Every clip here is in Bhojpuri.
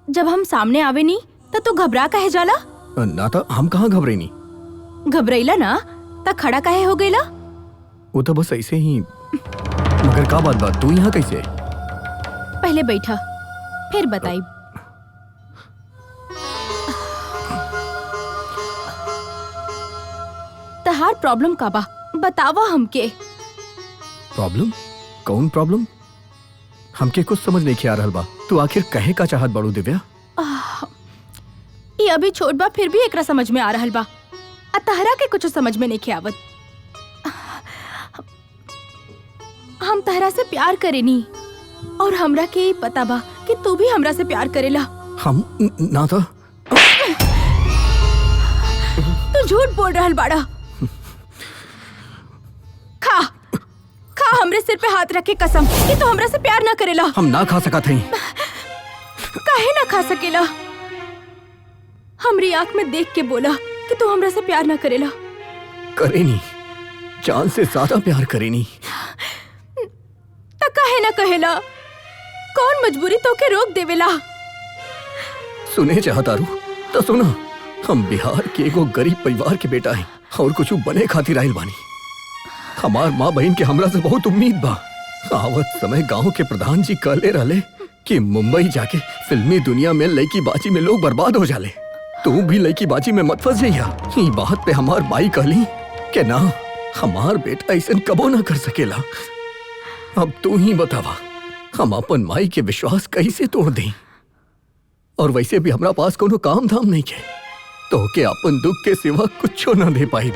जब हम सामने आवे नी तो घबरा काहे जाला? ना तो हम कहाँ घबरे नहीं। घबराइला ना तो खड़ा काहे हो गईला? वो तो बस ऐसे ही। मगर का बात तू यहाँ कैसे? पहले बैठा फिर बताई। तहार प्रॉब्लम का बा बतावा हमके। प्रॉब्लम? कौन प्रॉब्लम? हमके कुछ समझ नहीं आ रहल बा। तू आखिर कहे का चाहत बाड़ू दिव्या? ये अभी छोट बा फिर भी एकरा समझ में आ रहल बा। तहरा के कुछ समझ में नहीं आवत। हम तहरा से प्यार करेनी और हमरा के ही पता बा कि तू भी हमरा से प्यार करेला। हम ना था। तू झूठ बोल रहल बाड़ा। खा खा हमरे सिर पे हाथ रख के कसम कि तू हमरा से प्यार ना करेला। हम ना खा सका थे। काहे ना खा सकेला? हमरी आंख में देख के बोला कि तू हमरा से प्यार ना करेला। करे नहीं, जान से ज्यादा प्यार करे नहीं। ता काहे ना कहेला? कौन मजबूरी तो के रोक देवेला? सुने चाहता रू तो सुना। हम बिहार के एगो गरीब परिवार के बेटा है और कुछ बने खातिर आइल बानी। हमार माँ बहन के हमरा से बहुत उम्मीद बा। आवत समय गांव के प्रधान जी कहले रहले कि मुंबई जाके फिल्मी दुनिया में लड़की बाजी में लोग बर्बाद हो जाले। तू भी लड़की बाजी में मत फंस जाइया। ई बात पे हमार माई कहली कि ना, हमार बेटा ऐसा कबो ना कर सकेला। अब तू ही बतावा, हम अपन माई के विश्वास कैसे तोड़ दें? और वैसे भी हमरा पास कोनो काम धाम नहीं है तो के अपन दुख के सिवा कुछ ना दे पाई।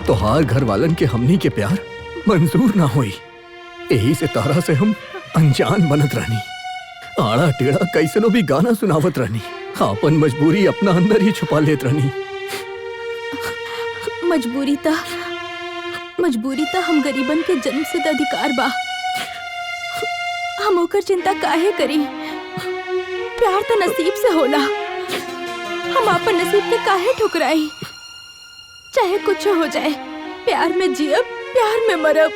तो हार घर वालन के हमनी के प्यार मंजूर ना हुई। यही से तारा से हम अनजान बनत रहनी। आड़ा टेढ़ा कैसनो भी गाना सुनावत रहनी। अपन मजबूरी अपना अंदर ही छुपा लेत रहनी। मजबूरी ता हम गरीबन के जन्म सिद्ध अधिकार बा। हम ओकर चिंता काहे करी? प्यार तो नसीब से होला। हम अपन नसीब के काहे ठुकराई? चाहे कुछ हो जाए, प्यार में जियब, प्यार में मरब।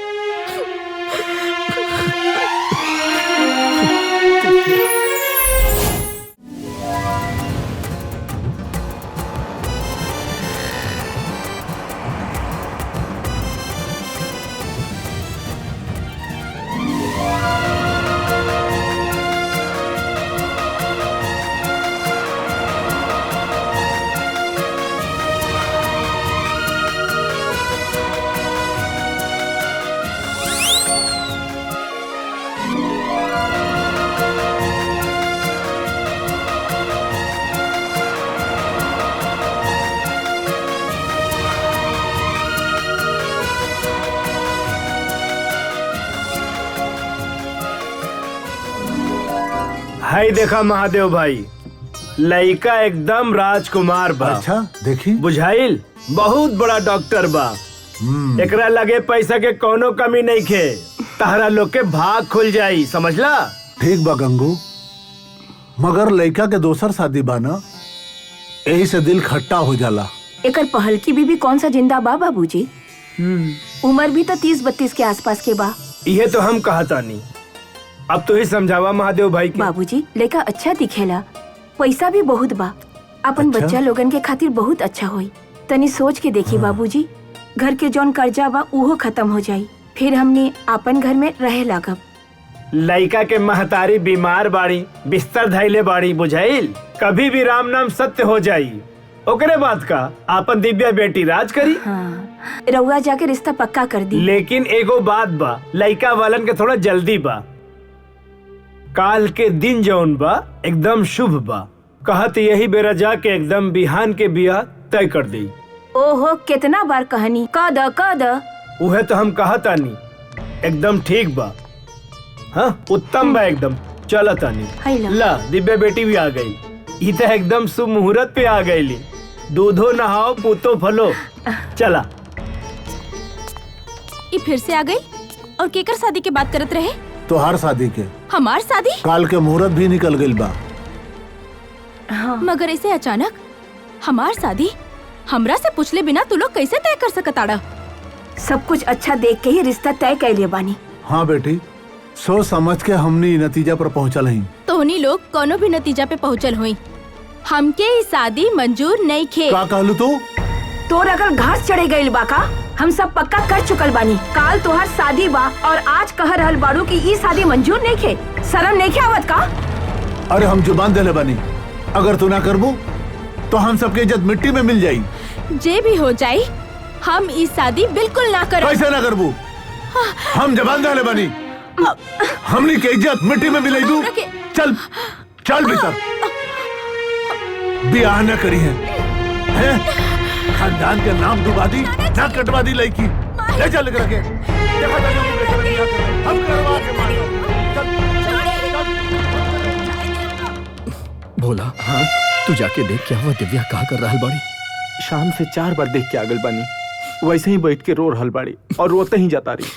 हाय देखा महादेव भाई, लड़का एकदम राजकुमार बा। अच्छा देखी बुझाइल, बहुत बड़ा डॉक्टर बा। एकरा लगे पैसा के कोनो कमी नहीं खे। तहरा लोग के भाग खुल जाई, समझला? ठीक बा गंगू, मगर लड़का के दोसर शादी बा ना, यही से दिल खट्टा हो जाला। एकर पहल की बीबी कौन सा जिंदा बा बाबूजी? उम्र भी तो 30-32 के आसपास के बा। ये तो हम कहता नहीं। अब तो ही समझावा महादेव भाई के। बाबूजी लड़का अच्छा दिखेला, पैसा भी बहुत बा। अपन अच्छा? बच्चा लोगन के खातिर बहुत अच्छा होई। तनी सोच के देखी बाबूजी, घर के जौन कर्जा बा उहो खत्म हो जाई, फिर हमने अपन घर में रहे लागब। लड़का के महतारी बीमार बाड़ी, बिस्तर धैले बाड़ी, बुझाइल? कभी भी राम नाम सत्य हो जाई। ओकरे बाद का आपन दिव्या बेटी राज करी। हाँ, रउआ जाके रिश्ता पक्का कर दी। लेकिन एगो बात बा, लड़का वालन के थोड़ा जल्दी बा। काल के दिन जौन बा एकदम शुभ बा। कहत यही बेरा जाके एकदम बिहान के बियाह तय कर दी। ओहो, कितना बार कहनी का द उहे तो हम कहता नहीं। एकदम ठीक बा। हाँ, उत्तम बा एकदम। चला तानी ला, दिव्या बेटी भी आ गई। ई तो एकदम शुभ मुहूर्त पे आ गई। दूधो नहाओ पूतो फलो। चला। ये फिर से आ गई और केकर शादी की बात करत रहे? तोहार शादी के। हमार शादी? काल के मुहूर्त भी निकल गइल बा। हाँ। मगर ऐसे अचानक हमार शादी हमरा से पूछले बिना तू लोग कैसे तय कर सकत आड़ा? सब कुछ अच्छा देख के ही रिश्ता तय कैले बानी। हाँ बेटी, सोच समझ के हमने ई नतीजा पर पहुंचल हई। तोहनी लोग कोनो भी नतीजा पे पहुंचल हुई, हमके ई शादी मंजूर नहीं खे। का कहलू तू? तोर अगर घास चढ़े गइल बा का? हम सब पक्का कर चुकल बानी। काल तोहर शादी बा और आज कह रहल बाड़ू की ई शादी मंजूर नहीं खे। शर्म नहीं खे आवत का? अरे हम जुबान देले बानी, अगर तू ना करबू तो हम सबके इज्जत मिट्टी में मिल जाई। जे भी हो जाई, हम ई शादी बिल्कुल ना करब। कैसे ना करबू? हम जुबान देले बानी, हमनी के इज्जत मिट्टी में मिलाई दू। चल चल भीतर। बियाह न करी है? खानदान के नाम डुबा दी, ना कटवा दी लड़की। ले चल लेकर के देखा जाने वो बेटे में बियाह करे। हम करवा के मारो। भोला, हाँ तू जाके देख क्या हुआ, दिव्या कहा कर रहल बाड़ी? शाम से 4 बार देख के आगल बानी, वैसे ही बैठ के रो रहल बाड़ी और रोते ही जाता रही।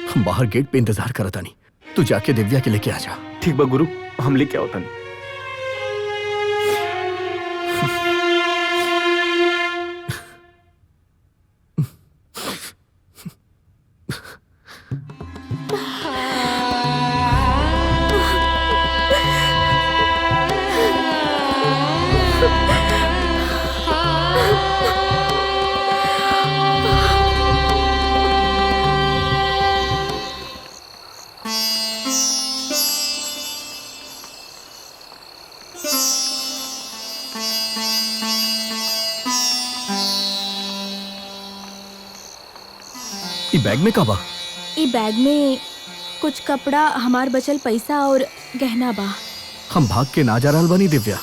हम बाहर गेट पे इंतजार करता नहीं, तू जाके दिव्या के लेके आ जा। ठीक बा गुरु, हम लेके आओ तनी। ई बैग में का बा? ई बैग में कुछ कपड़ा, हमार बचल पैसा और गहना बा। हम भाग के ना जा रहल बानी दिव्या,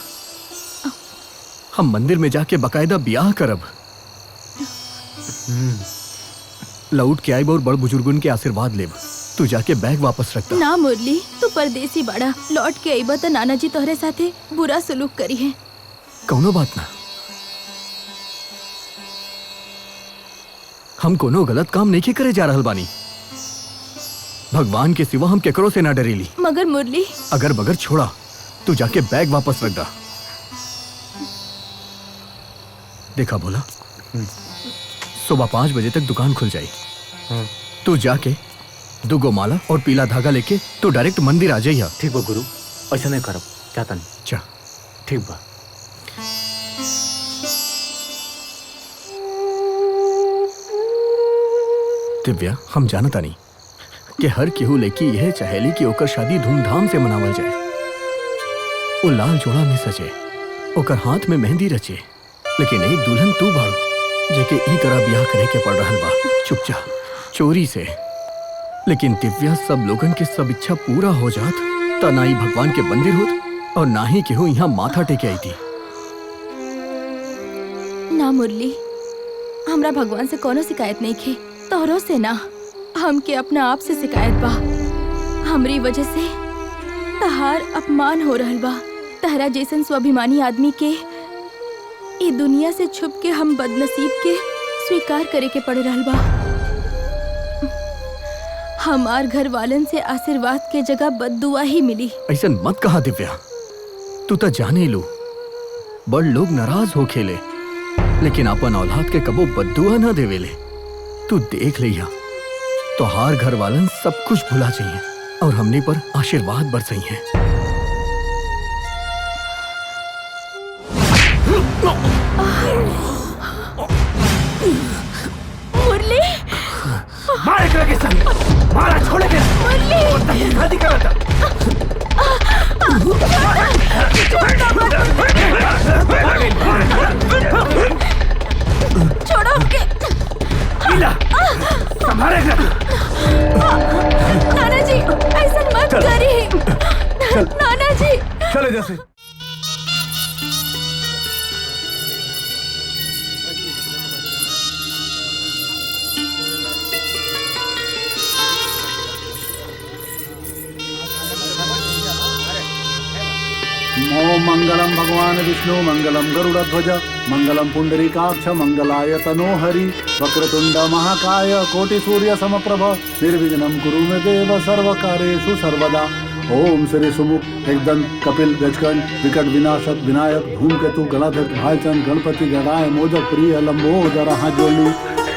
हम मंदिर में जाके बकायदा ब्याह करब। लौट के आइब और बड़ बुजुर्गन के आशीर्वाद लेब। तू जाके बैग वापस रखता। ना मुरली, तू परदेसी बड़ा, लौट के आइबा त नाना जी तोहरे साथे बुरा सलूक करी है। कौनो बात ना, हम कोनो गलत काम नहीं करे जा रहल बानी। भगवान के सिवा हम केकरो से ना डरेली। मगर मुरली, अगर बगर छोड़ा, तू जाके बैग वापस रख दा। देखा भोला, सुबह 5 बजे तक दुकान खुल जाए। तू जाके 2 गो माला और पीला धागा लेके तू डायरेक्ट मंदिर आ जाइया। ठीक बा गुरु, ऐसा नहीं करब, जाता नहीं। जा। ठीक बा। दिव्या, हम जानता नहीं कि हर केहू लड़की यह चाहेली कि ओकर शादी धूमधाम से मनावल जाए। वो लाल जोड़ा में सजे, ओकर हाथ में मेहंदी रचे, लेकिन एक दुल्हन तू बाड़ू जेके ई तरह ब्याह करे के पड़ रहल बा, चुपचाप चोरी से। लेकिन दिव्या, सब लोगन के सब इच्छा पूरा हो जात त ना ही भगवान के मंदिर होत और ना ही केहू यहाँ माथा टेके आई थी। ना मुरली, हमरा भगवान से कोनो शिकायत नहीं खे, तोहरो से ना। हमके अपना आप से शिकायत बा। हमरी वजह से तहार अपमान हो रहल बा। तहरा जैसन स्वाभिमानी आदमी के ई दुनिया से छुप के हम बदनसीब के स्वीकार करे के पड़ रहल बा। हमार घर वालन से आशीर्वाद के जगह बद्दुआ ही मिली। ऐसन मत कहा दिव्या, तू तो जाने लो बड़ लोग नाराज हो खेले, लेकिन अपन औलाद के कबो बद्दुआ ना देवेले। तू देख लिया, तो हार घर वालन सब कुछ भुला चाहिए और हमने पर आशीर्वाद बरसई है। मुरली, मार एक लगे संग, मारा छोड़े के मुरली शादी करा था। छोड़ो के। संभालेगा। नाना जी, ऐसा मत करिए। नाना जी, चले जैसे। ओम मंगलम भगवान विष्णु, मंगलम गरुड़ध्वज, मंगलम पुंडरीकाक्ष, मंगलाय तनोहरि, वक्रतुंड महाकाय, कोटि सूर्य समप्रभ, निर्विघ्नं कुरु मे देव सर्वकार्येषु सर्वदा। ओम श्री सुमुख एकदंत कपिल गजकंठ विकट विनाशक विनायक धूमकेतु गणाधर भाईचंद गणपति गणाय मोदक प्रिय लंबोदर हाथ जोड़ी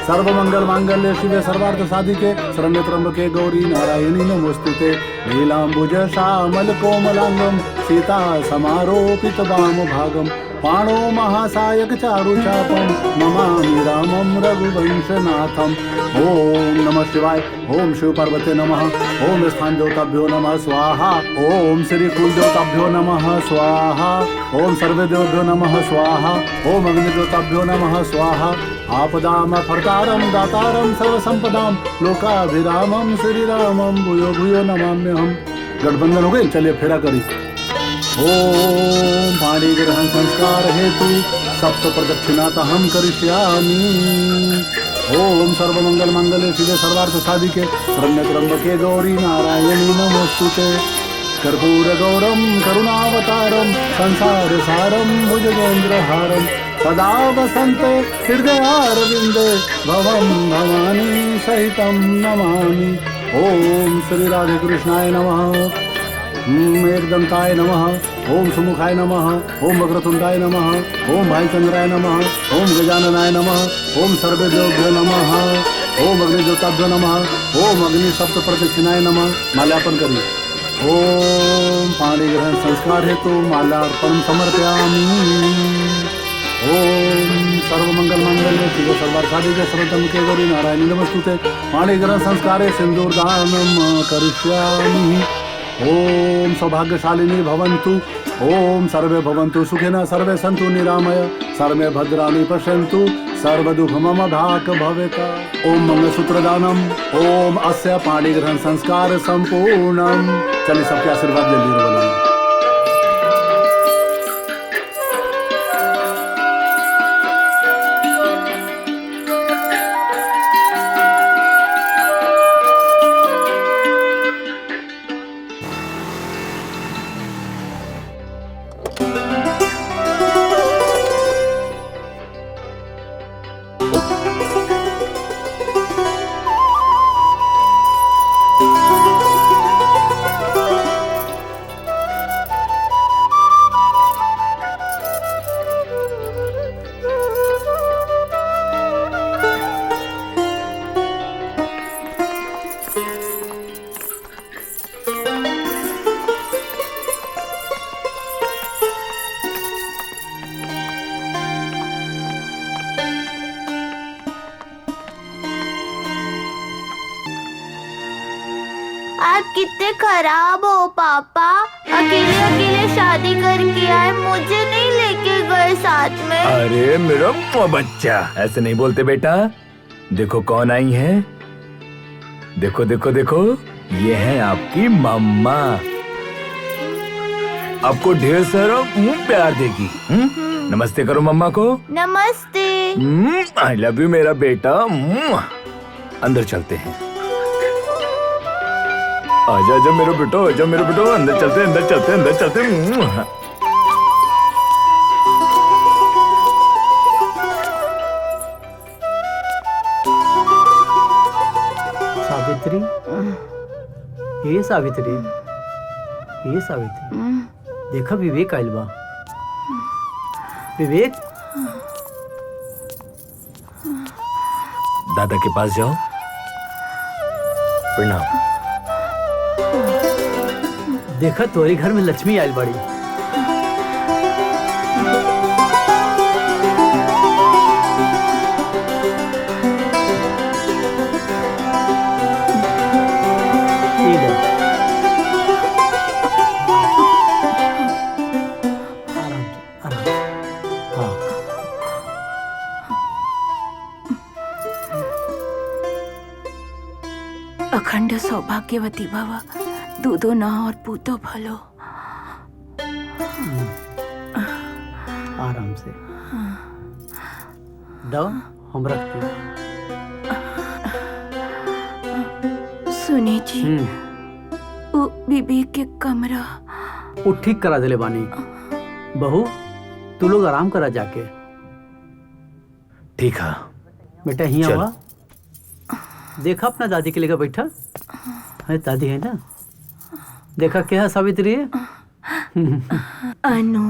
सर्व मंगल मांगल्य शिवे सर्वार्थ साधिके शरण्य त्र्यंबके गौरी नारायणी नमोस्तुते नीलांबुज श्यामल कोमलांगम सीता समारोपित वाम भागम पाणो महासायक चारु चापम नमामि रामं रघुवंशनाथम। ओम नमः शिवाय। ओम शिव पार्वती नमः। ओम स्थान देवताभ्यो नमः स्वाहा। ओम श्री कुल देवताभ्यो नमः स्वाहा। ओम सर्वे देवभ्यो नमः स्वाहा। ओम अग्नि देवताभ्यो नमः स्वाहा। आपदाम फर्तारम दातारम सर्व संपदाम लोकाभिरामम श्री रामम भूयो भूयो नमाम्यहम्। गठबंधन हो गई, चलिए फेरा करी। ओम पाणी ग्रहण संस्कार हेतु सप्त प्रदक्षिणातहं करिष्यामि। ओम सर्वमंगल मंगले शिवे सर्वार्थ साधिके शरण्य त्र्यंबके गौरी नारायणी नमोस्तुते। कर्पूर गौरम करुणावतारम संसार सारम भुजगेन्द्रहारम सदा वसन्ते हृदयारविन्दे भवं भवानी सहितं नमामि। ओम श्री राधे कृष्णाय नमः। एकदंताय नमः। ओम सुमुखाय नमः। ओम वक्रतुंडाय नमः। ओम भाईचंद्राय नमः। ओम गजाननाय नमः। ओम सर्वेदेवभ्यो नमः। ओम अग्निज्योताभ्यो नमः। ओम अग्नि सप्त प्रदक्षिणाय नमः। माल्यार्पण करिए। ओम पाणी ग्रहण संस्कार हेतु माल्यार्पण समर्पयामि। ओम सर्वमंगल मंगल्ये शिवे सर्वार्थ साधिके शरण्य गौरी नारायणी नमोस्तुते। पाणी ग्रहण संस्कारे सिंदूरदानं करिष्यामि। ओम सौभाग्यशालिनी भवन्तु। ओम सर्वे भवन्तु सुखिनः सर्वे सन्तु निरामय सर्वे भद्राणि पश्यन्तु सर्वदुःख मम भाक् भवेत्। ओम मंगलसूत्रदानम। ओम अस्य पाणिग्रहण संस्कार संपूर्णम। चलिए सबके आशीर्वाद ले लीजिए। आप कितने खराब हो पापा। अकेले अकेले शादी करके आए, मुझे नहीं लेके गए साथ में। अरे मेरा बच्चा, ऐसे नहीं बोलते बेटा। देखो कौन आई है। देखो देखो देखो, ये है आपकी मम्मा। आपको ढेर सारा प्यार देगी। नमस्ते करो मम्मा को। नमस्ते। आई लव यू मेरा बेटा। अंदर चलते हैं। आजा आजा मेरा बेटा, आजा मेरा बेटा। अंदर चलते अंदर चलते अंदर चलते। सावित्री, ये सावित्री, ये सावित्री, देखा विवेक आइल बा। विवेक, दादा के पास जाओ। प्रणाम। देखा तोरे घर में लक्ष्मी आइल बड़ी। अखंड सौभाग्यवती भव, दूधो न और पूतो भलो। आराम से दो, हम रखते। सुनी जी, वो विवेक के कमरा वो ठीक करा दिले बानी। बहू, तू लोग आराम करा जाके। ठीक है बेटा, ही हुआ। देखा अपना दादी के लेकर बैठा है। दादी है ना। देखा क्या है सावित्री? अनु।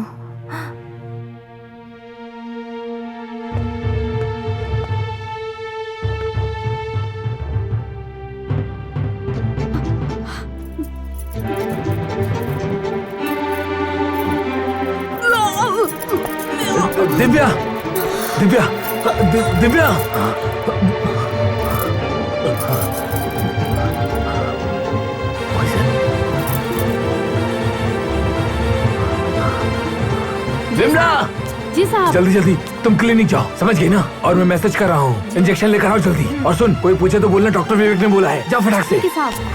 दिव्या, दिव्या, दिव्या। विमला, जी साहब। जल्दी जल्दी तुम क्लिनिक जाओ, समझ गई ना? और मैं मैसेज कर रहा हूँ, इंजेक्शन लेकर आओ जल्दी। और सुन, कोई पूछे तो बोलना डॉक्टर विवेक ने बोला है। जाओ फटाक से। ठीक है साहब।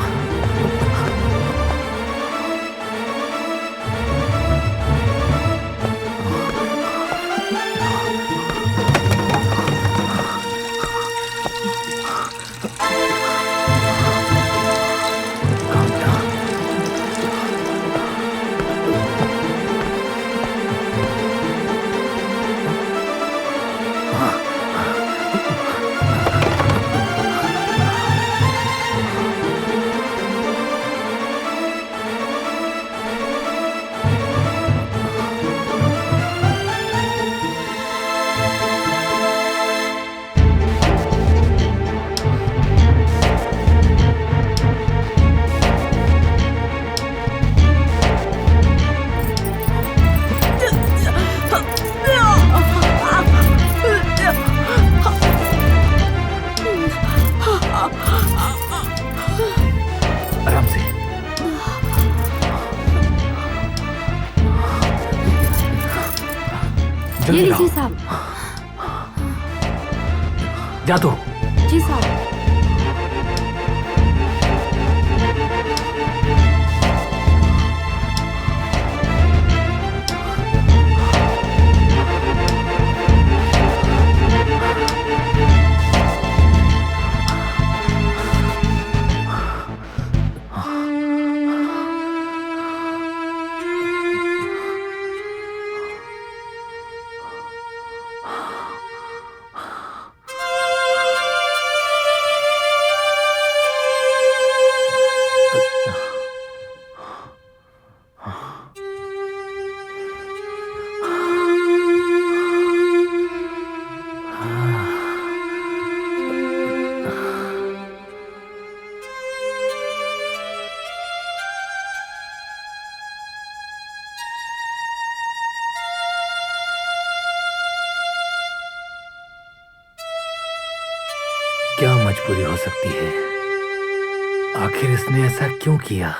आराम से। ये जल्दी लीजिए लाओ। साहब। जा तो। जी साहब। क्या मजबूरी हो सकती है? आखिर इसने ऐसा क्यों किया?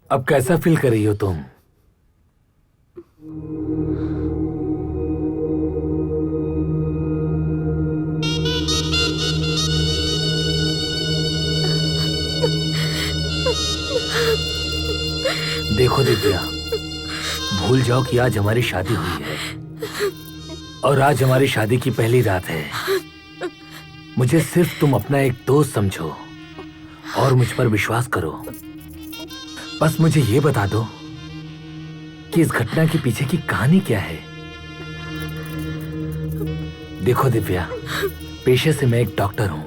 अब कैसा फील कर रही हो तुम? देखो दिव्या, भूल जाओ कि आज हमारी शादी हुई है और आज हमारी शादी की पहली रात है। मुझे सिर्फ तुम अपना एक दोस्त समझो और मुझ पर विश्वास करो। बस मुझे ये बता दो कि इस घटना के पीछे की कहानी क्या है। देखो दिव्या, पेशे से मैं एक डॉक्टर हूं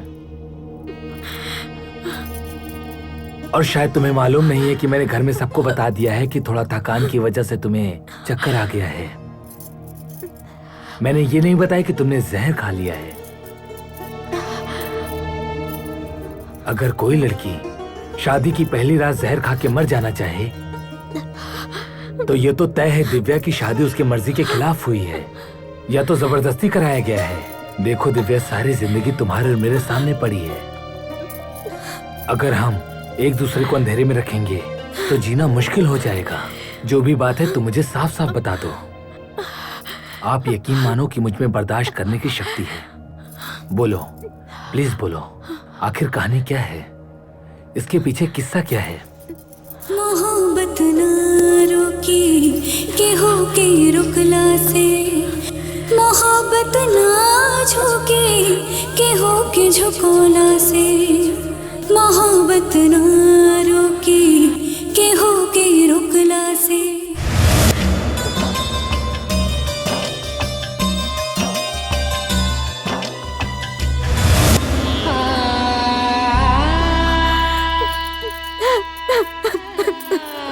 और शायद तुम्हें मालूम नहीं है कि मैंने घर में सबको बता दिया है कि थोड़ा थकान की वजह से तुम्हें चक्कर आ गया है। मैंने ये नहीं बताया कि तुमने जहर खा लिया है। अगर कोई लड़की शादी की पहली रात जहर खा के मर जाना चाहे तो ये तो तय है दिव्या की शादी उसकी मर्जी के खिलाफ हुई है या तो जबरदस्ती कराया गया है। देखो दिव्या, सारी जिंदगी तुम्हारे और मेरे सामने पड़ी है। अगर हम एक दूसरे को अंधेरे में रखेंगे तो जीना मुश्किल हो जाएगा। जो भी बात है तुम मुझे साफ साफ बता दो। आप यकीन मानो कि मुझ में बर्दाश्त करने की शक्ति है। बोलो, प्लीज बोलो, आखिर कहानी क्या है? इसके पीछे किस्सा क्या है? मोहब्बत ना रोकी के हो के रुकला से, मोहब्बत मोहब्बत ना झुके के हो के झुकोला से, मोहब्बत ना रुके के हो के रुकला से।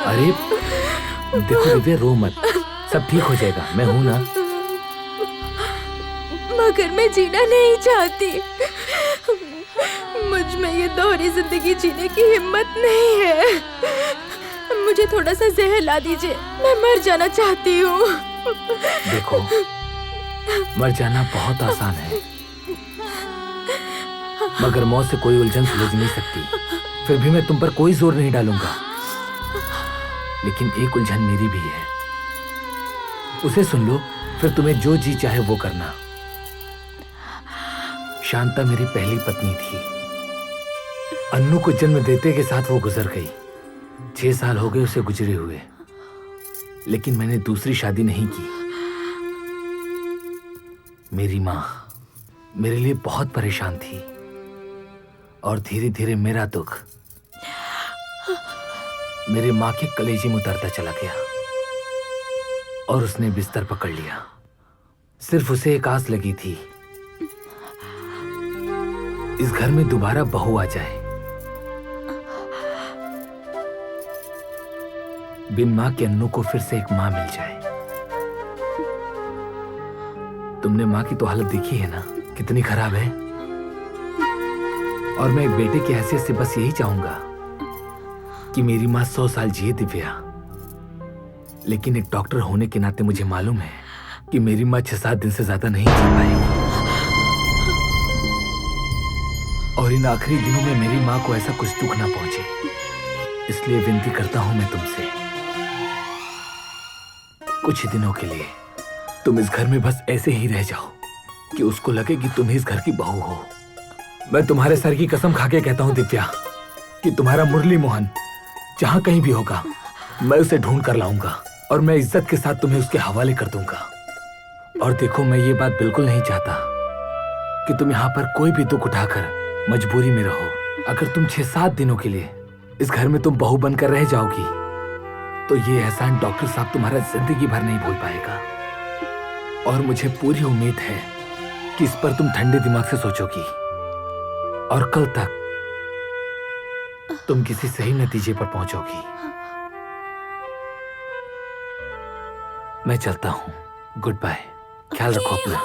अरे देखो दिव्या, रो मत, सब ठीक हो जाएगा, मैं हूं ना। मगर मैं जीना नहीं चाहती, मुझ में ये दोहरी जिंदगी जीने की हिम्मत नहीं है। मुझे थोड़ा सा जहर ला दीजिए, मैं मर जाना चाहती हूँ। देखो, मर जाना बहुत आसान है, मगर मौत से कोई उलझन सुलझ नहीं सकती। फिर भी मैं तुम पर कोई जोर नहीं डालूंगा, लेकिन एक उलझन मेरी भी है, उसे सुन लो, फिर तुम्हें जो जी चाहे वो करना। शांता मेरी पहली पत्नी थी। अन्नू को जन्म देते के साथ वो गुजर गई। 6 साल हो गए उसे गुजरे हुए, लेकिन मैंने दूसरी शादी नहीं की। मेरी माँ मेरे लिए बहुत परेशान थी, और धीरे धीरे मेरा दुख मेरे माँ के कलेजे में उतरता चला गया, और उसने बिस्तर पकड़ लिया। सिर्फ उसे एक आस लगी थी, इस घर में दोबारा बहू आ जाए, बिन माँ के अन्नू को फिर से एक माँ मिल जाए। तुमने माँ की तो हालत देखी है ना, कितनी खराब है। और मैं एक बेटे की हैसियत से बस यही चाहूंगा कि मेरी माँ 100 साल जिए दिव्या। लेकिन एक डॉक्टर होने के नाते मुझे मालूम है कि मेरी माँ 6-7 दिन से ज्यादा नहीं जी पाएगी। और इन आखिरी दिनों में मेरी माँ को ऐसा कुछ दुख ना पहुंचे, इसलिए विनती करता हूं मैं तुमसे, कुछ दिनों के लिए तुम इस घर में बस ऐसे ही रह जाओ कि उसको लगे कि तुम ही इस घर की बहू हो। मैं तुम्हारे सर की कसम खा के कहता हूं दिव्या कि तुम्हारा मुरली मोहन जहां कहीं भी होगा, मैं उसे ढूंढ कर लाऊंगा, और मैं इज्जत के साथ तुम्हें उसके हवाले कर दूंगा। और देखो, मैं ये बात बिल्कुल नहीं चाहता कि तुम यहाँ पर कोई भी दुख उठाकर मजबूरी में रहो। अगर तुम 6-7 दिनों के लिए इस घर में तुम बहू बनकर रह जाओगी, तो ये एहसान डॉक्टर साहब तुम्हारा जिंदगी भर नहीं भूल पाएगा। और मुझे पूरी उम्मीद है कि इस पर तुम ठंडे दिमाग से सोचोगी, और कल तक तुम किसी सही नतीजे पर पहुंचोगी। मैं चलता हूं, गुड बाय, ख्याल रखो अपना।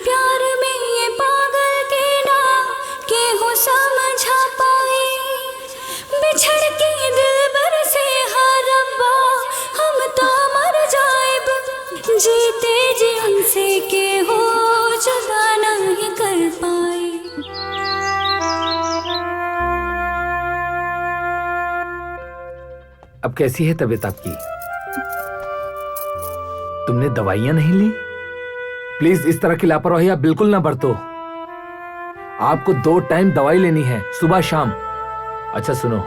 प्यार में ये पागल के ना के हो समझा पाए, बिछड़ के दिलबर से हर रब्बा हम तो मर जाएब, जीते जी उनसे के हो जुदा नहीं कर पाए। अब कैसी है तबीयत आपकी? तुमने दवाइयां नहीं ली? प्लीज इस तरह की लापरवाही आप बिल्कुल ना बरतो। आपको 2 टाइम दवाई लेनी है, सुबह शाम। अच्छा सुनो,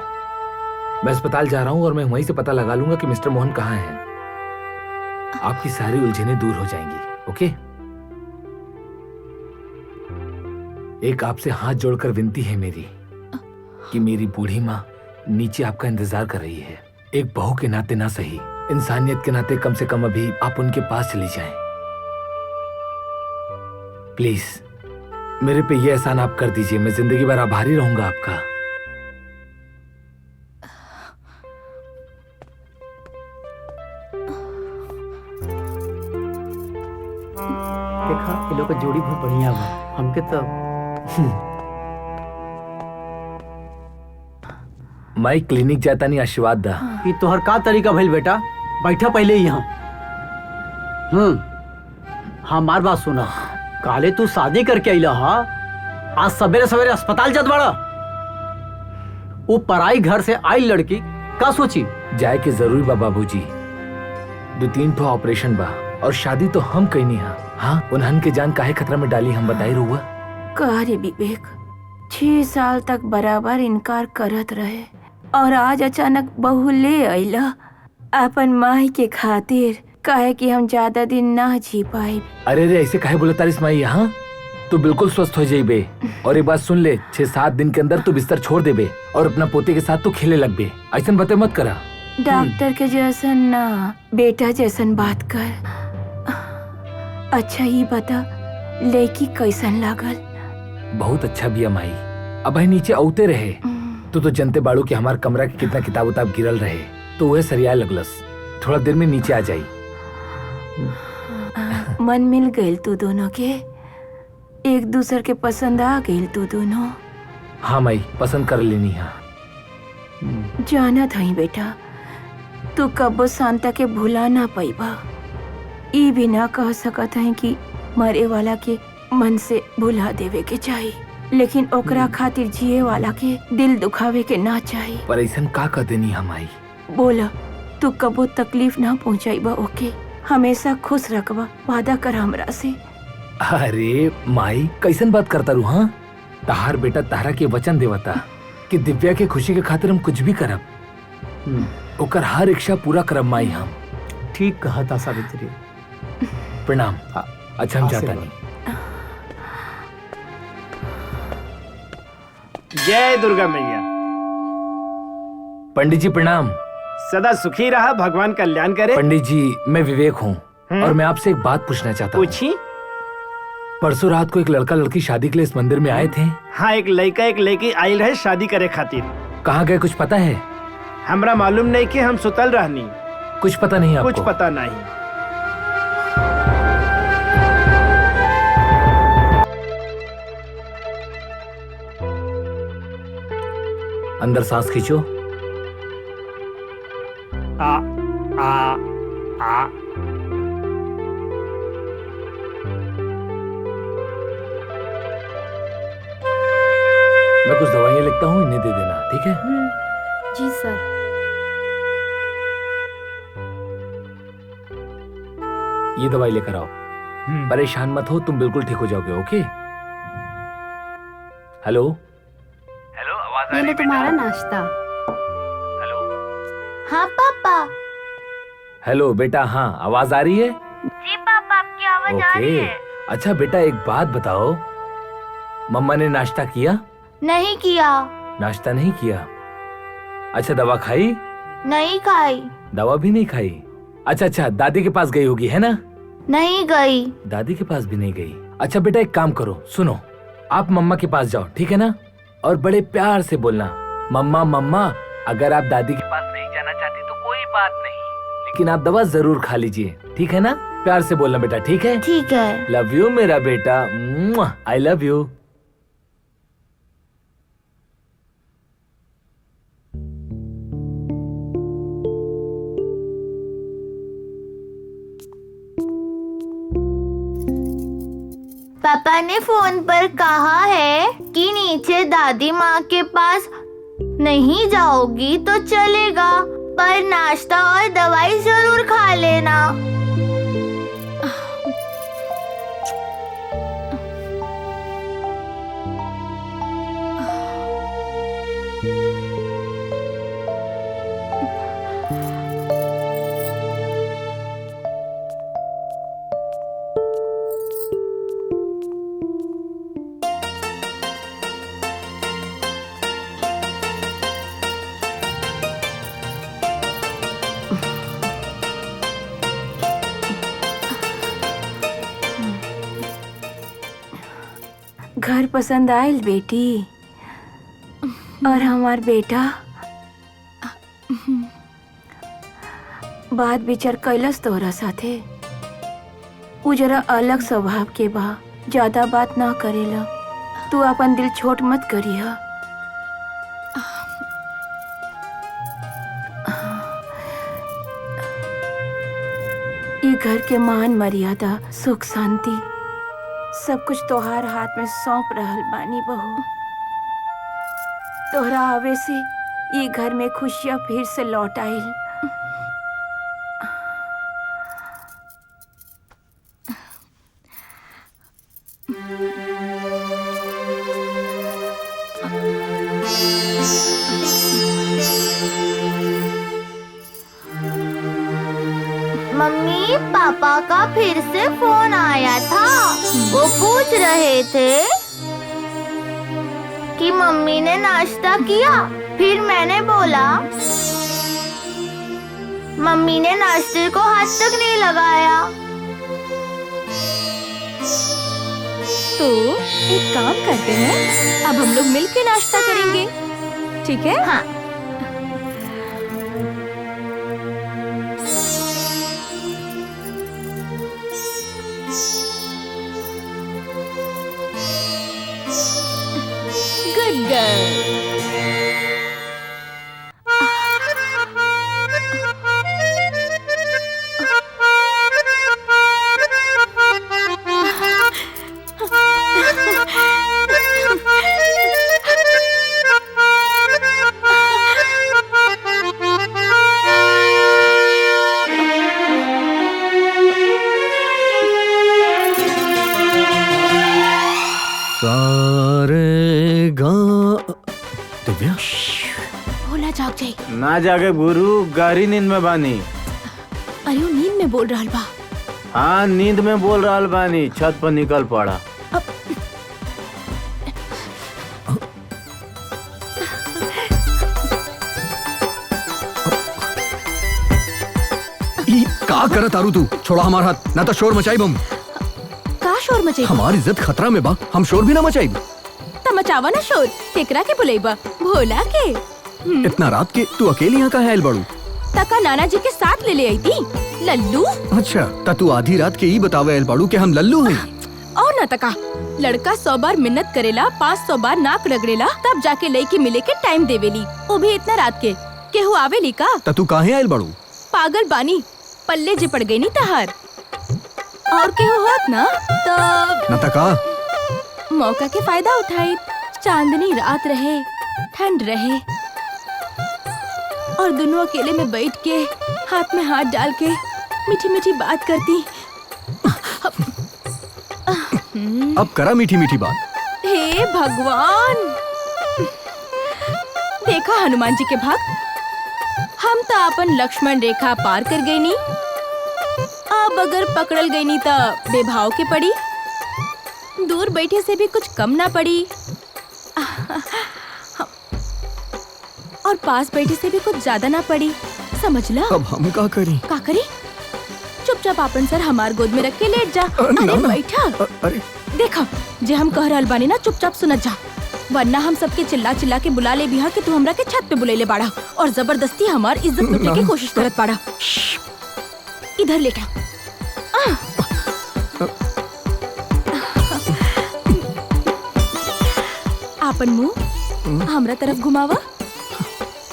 मैं अस्पताल जा रहा हूं और मैं वहीं से पता लगा लूंगा कि मिस्टर मोहन कहाँ हैं। आपकी सारी उलझनें दूर हो जाएंगी, ओके? एक आपसे हाथ जोड़कर विनती है मेरी कि मेरी बूढ़ी माँ नीचे आपका इंतजार कर रही है। एक बहू के नाते ना सही, इंसानियत के नाते कम से कम अभी आप उनके पास चली जाएं। प्लीज मेरे पे ये एहसान आप कर दीजिए, मैं जिंदगी भर आभारी रहूंगा आपका। देखा, ये लोग का जोड़ी बहुत बढ़िया बा, हमके तो माई क्लिनिक जाता नहीं, आशीर्वाद दा। ये तोहर का तरीका भइल बेटा, बैठा पहले ही यहाँ। हमार बात सुना, काले तू शादी करके आइला हा, आज सवेरे सवेरे अस्पताल जात बड़ा। वो पराई घर से आई लड़की का सोची? जाए के जरूरी बा बाबूजी, 2-3 ठो ऑपरेशन बा, और शादी तो हम कहीं नहीं। हाँ, उन्हन के जान काहे खतरा में डाली, हम बताई रहुआ। कह रे विवेक, 6 साल तक बराबर इनकार करत रहे, और आज अचानक बहू ले आइला। अपन माई के खातिर काहे कि हम ज्यादा दिन ना जी पाए। अरे रे ऐसे काहे बोला तारिस माई? यहाँ तू बिल्कुल स्वस्थ हो जाइबे। और एक बात सुन ले, 6-7 दिन के अंदर तू बिस्तर छोड़ देबे और अपना पोते के साथ तू खेले लगबे। ऐसा बातें मत करा। डॉक्टर के जैसन ना, बेटा जैसन बात कर। अच्छा ही बता, लड़की कैसन लागल? बहुत अच्छा बिया माई। अब भाई नीचे औते रहे। तू तो जनते बाड़ू कि हमार कमरा के कितना किताब उताब गिरल रहे, तो वह सरिया लगलस। थोड़ा देर में नीचे आ जाई। मन मिल गइल तू दोनों के? एक दूसरे के पसंद आ गइल तू दोनों? हाँ माई, पसंद कर लेनी। हाँ जाना था बेटा, तू कबो शांता के भुला ना पाइबा। ई भी ना कह सकत है कि मरे वाला के मन से भुला देवे के चाहिए, लेकिन ओकरा खातिर जिए वाला के दिल दुखावे के ना चाहिए। पर ऐसा का कर देनी हमारी? बोला, तू कबो तकलीफ ना पहुँचाइबा ओके? हमेशा खुश रखबा, वादा कर हमरा से। अरे माई, कैसन बात करता रू? हाँ, तहार बेटा तारा के वचन देवता कि दिव्या के खुशी के खातिर हम कुछ भी करब। ओकर हर इच्छा पूरा करब माई हम। ठीक कहा था सावित्री। प्रणाम। अच्छा हम जाता नहीं। जय दुर्गा मैया। पंडित जी प्रणाम। सदा सुखी रहा, भगवान कल्याण करे। पंडित जी, मैं विवेक हूँ और मैं आपसे एक बात पूछना चाहता हूँ। पूछी। परसों रात को एक लड़का लड़की शादी के लिए इस मंदिर में आए थे। हाँ, एक लड़का एक लड़की आयल रहे शादी करे खातिर। कहाँ गए कुछ पता है? हमरा मालूम नहीं कि हम सुतल रहनी। कुछ पता नहीं आपको? कुछ पता नहीं। अंदर सांस खींचो। आ आ आ मैं कुछ दवाइयाँ लिखता हूँ, इन्हें दे देना, ठीक है? जी सर। ये दवाई लेकर आओ। परेशान मत हो, तुम बिल्कुल ठीक हो जाओगे। ओके? हेलो हेलो, आवाज आ रही है? तुम्हारा नाश्ता। हेलो हाँ पापा। हेलो बेटा, हाँ आवाज आ रही है? जी पापा, आपकी आवाज आ रही ओके। है। अच्छा बेटा, एक बात बताओ, मम्मा ने नाश्ता किया? नहीं किया। नाश्ता नहीं किया? अच्छा, दवा खाई? नहीं खाई। दवा भी नहीं खाई? अच्छा, दादी के पास गई होगी, है ना? नहीं गई। दादी के पास भी नहीं गई? अच्छा बेटा, एक काम करो, सुनो, आप मम्मा के पास जाओ, ठीक है ना? और बड़े प्यार से बोलना, मम्मा मम्मा। अगर आप दादी के पास नहीं जाना चाहती तो कोई बात नहीं, लेकिन आप दवा जरूर खा लीजिए, ठीक है ना? प्यार से बोलना बेटा, ठीक है? ठीक है। लव यू मेरा बेटा, आई लव यू। पापा ने फोन पर कहा है कि नीचे दादी माँ के पास नहीं जाओगी तो चलेगा, पर नाश्ता और दवाई जरूर खा लेना। घर पसंद आयल बेटी? और हमार बेटा बात विचार कैलस तोरा साथे? उ जरा अलग स्वभाव के बा, ज्यादा बात ना करेला। तू अपन दिल छोट मत करिया। ये घर के मान मर्यादा, सुख शांति सब कुछ तोहार हाथ में सौंप रहल बानी बहू। तोहरा आवे से ये घर में खुशियाँ फिर से लौट आइल। मम्मी, पापा का फिर से फोन आया था। वो पूछ रहे थे कि मम्मी ने नाश्ता किया। फिर मैंने बोला मम्मी ने नाश्ते को हाथ तक नहीं लगाया। तो एक काम करते हैं, अब हम लोग मिलके नाश्ता करेंगे, ठीक है? हाँ। Good girl. सारे गा दिव्या, भोला जाग जाए। ना जागे गुरु, गहरी नींद में बानी। अरे वो नींद में बोल रहा बा। हाँ, नींद में बोल रहा बानी। छत पर निकल पड़ा। का करत तारू तू? छोड़ा हमारा हाथ, ना तो शोर मचाई बम। का शोर मचाई? हमारी इज्जत खतरा में बा, हम शोर भी ना मचाई। त मचावा ना शोर, केकरा के बुलाईबा? भोला के। इतना रात के तू अकेली यहाँ का है बड़ू? तका नाना जी के साथ ले आई थी। लल्लू? अच्छा, ता तू आधी रात के ही बतावे एल बाड़ू के हम लल्लू हैं। और न तका, लड़का 100 बार मिन्नत करेला, 500 बार नाक रगड़ेला, तब जाके लड़की मिले के टाइम देवेली। वो भी इतना रात के। केहू आवेली का? ता तू काहे आयल बाड़ू? पागल बानी, पल्ले जे पड़ गई नी तहार। और केहू होत ना तब न तका मौका के फायदा उठाई। चांदनी रात रहे, ठंड रहे, और दोनों अकेले में बैठ के हाथ में हाथ डाल के मीठी मीठी बात करती। अब करा मीठी मीठी बात। हे भगवान, देखा हनुमान जी के भक्त, हम तो अपन लक्ष्मण रेखा पार कर गई नी। अब अगर पकड़ल गई नी तो बेभाव के पड़ी। दूर बैठे से भी कुछ कम ना पड़ी, और पास बैठे से भी कुछ ज्यादा ना पड़ी। समझ ला। अब हम का करी? का करी? चुपचाप अपन सर हमार गोद में रख के लेट जा। अरे बैठा। अरे देखा, जे हम कह रहल बानी ना, चुपचाप सुनत जा, वरना हम सबके चिल्ला चिल्ला के बुला ले बिहा कि तू हमरा के छत पे बुलेले बाड़ा और जबरदस्ती हमार इज्जत लूटने की कोशिश करत बाड़ा। इधर लेटा। आपन मुंह हमरा तरफ घुमावा।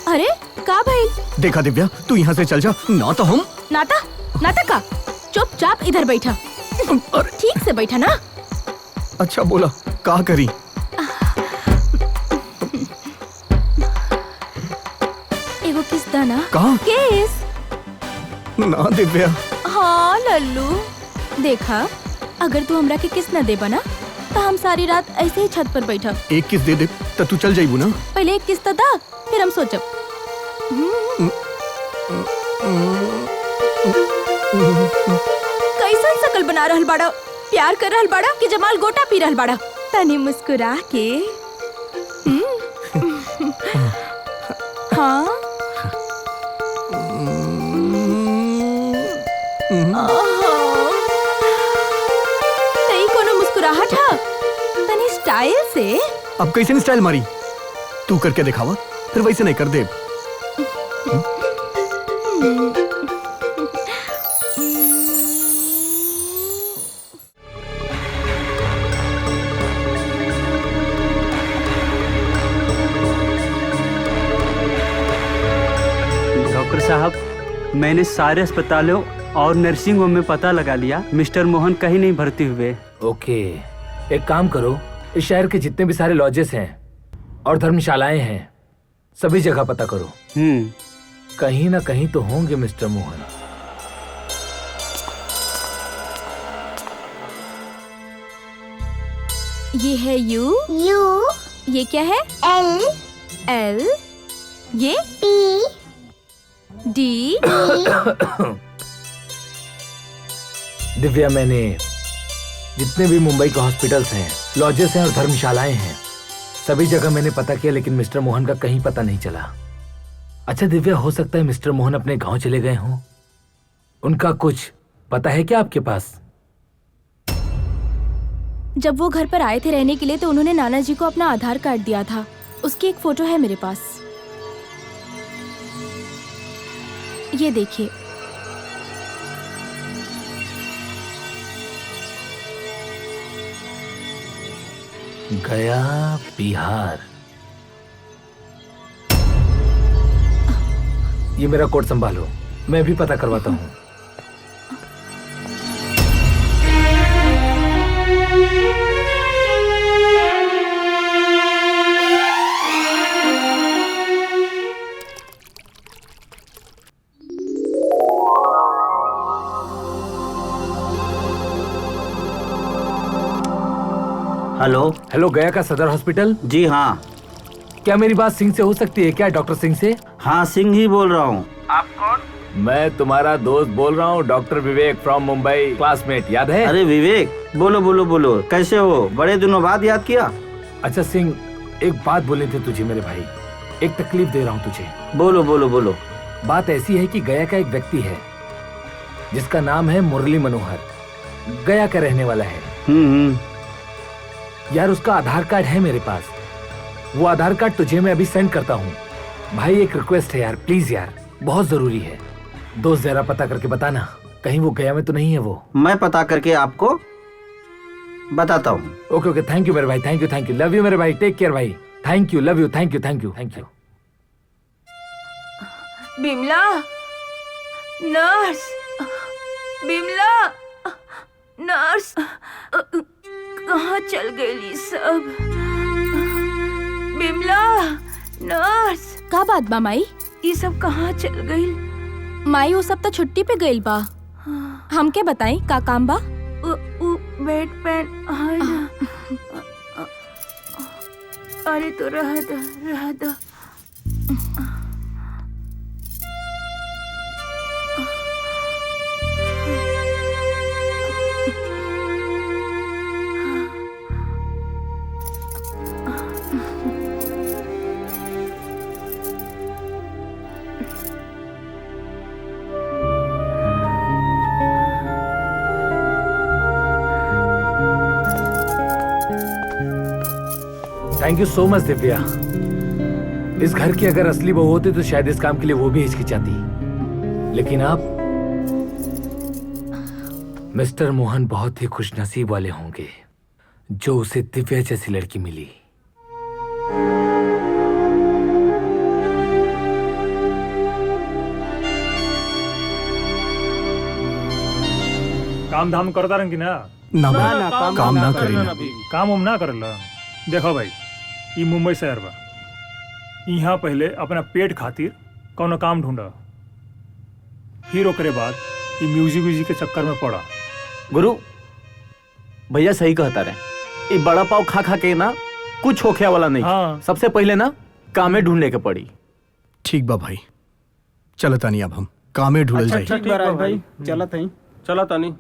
अरे का भाई? देखा दिव्या, तू यहाँ से चल जा, ना तो हम। नाता का? चुपचाप इधर बैठा। ठीक से बैठा ना। अच्छा बोला, का करी? एगो किस दाना? कहाँ? किस? ना दिव्या। हाँ लल्लू, देखा, अगर तू हमरा के किस न देबा ना, तो हम सारी रात ऐसे ही छत पर बैठा। एक किस दे दे तो तू चल जाइबू ना। पहले एक किस तो दा, फिर हम सोचब। कैसन शकल बना रहल बाड़ा? प्यार कर रहल बाड़ा कि जमाल गोटा पी रहल बाड़ा? तनी मुस्कुरा के। हाँ। तई कोनो मुस्कुराहट है? तनी स्टाइल से। अब कैसे स्टाइल मारी? तू करके दिखावा, फिर वैसे नहीं कर दे। डॉक्टर साहब, मैंने सारे अस्पतालों और नर्सिंग होम में पता लगा लिया, मिस्टर मोहन कहीं नहीं भर्ती हुए। ओके, एक काम करो, इस शहर के जितने भी सारे लॉजेस हैं और धर्मशालाएं हैं, सभी जगह पता करो। कहीं ना कहीं तो होंगे मिस्टर मोहन। ये है यू। ये क्या है? एल। ये डी। दिव्या, मैंने जितने भी मुंबई के हॉस्पिटल्स हैं, लॉजेस हैं और धर्मशालाएं हैं, सभी जगह मैंने पता किया, लेकिन मिस्टर मोहन का कहीं पता नहीं चला। अच्छा दिव्या, हो सकता है मिस्टर मोहन अपने गांव चले गए हों। उनका कुछ पता है क्या आपके पास? जब वो घर पर आए थे रहने के लिए तो उन्होंने नाना जी को अपना आधार कार्ड दिया था। उसकी एक फोटो है मेरे पास, ये देखिए। गया बिहार। ये मेरा कोड संभालो, मैं भी पता करवाता हूँ। हेलो। हेलो, गया का सदर हॉस्पिटल? जी हाँ। क्या मेरी बात सिंह से हो सकती है क्या, डॉक्टर सिंह से? हाँ, सिंह ही बोल रहा हूँ। आप कौन? मैं तुम्हारा दोस्त बोल रहा हूँ, doctor Vivek from Mumbai, classmate, याद है? अरे विवेक, बोलो बोलो बोलो, कैसे हो? बड़े दिनों बाद याद किया। अच्छा सिंह, एक बात बोलनी थी तुझे मेरे भाई, एक तकलीफ दे रहा हूँ तुझे। बोलो बोलो बोलो। बात ऐसी है कि गया का एक व्यक्ति है जिसका नाम है मुरली मनोहर, गया का रहने वाला है। यार उसका आधार कार्ड है मेरे पास, वो आधार कार्ड तुझे मैं अभी सेंड करता हूँ। भाई एक रिक्वेस्ट है यार, प्लीज यार, बहुत जरूरी है। दोस्त जरा पता करके बताना, कहीं वो गया में तो नहीं है वो। मैं पता करके आपको बताता हूँ। ओके ओके, थैंक यू मेरे भाई, थैंक यू, लव यू मेरे भाई, टेक केयर भाई, thank you, love you, thank you, thank you, thank you. Bimla, nurse, Bimla, nurse, कहाँ चल गई सब? बिमला, नर्स। का बात बा माई? ये सब कहाँ चल गई? माई वो सब तो छुट्टी पे गइल बा। हम के बताई का काम बा? बेड पेन है ना। अरे तो रह दो। Thank you so much Divya. इस घर की अगर असली बहू होती तो शायद इस काम के लिए वो भी हिचकिचाती, लेकिन आप मिस्टर मोहन बहुत ही खुशनसीब वाले होंगे जो उसे दिव्या जैसी लड़की मिली। काम धाम करता रंगी ना? ना काम ना करेला। काम उम ना करेला। देखो भाई, ये मुंबई शहर बा, यहाँ पहले अपना पेट खातिर कौनो काम ढूंढा, फिर ओकरे बाद ये म्यूजिक के चक्कर में पड़ा। गुरु भैया सही कहता रहे, ये बड़ा पाव खा खा के ना कुछ होखे वाला नहीं। हाँ। सबसे पहले ना कामे ढूंढने के पड़ी। ठीक बा भाई, चलता नहीं अब हम कामे ढूंढल जाई। ठीक बा भाई, चलत हई। चला तानी।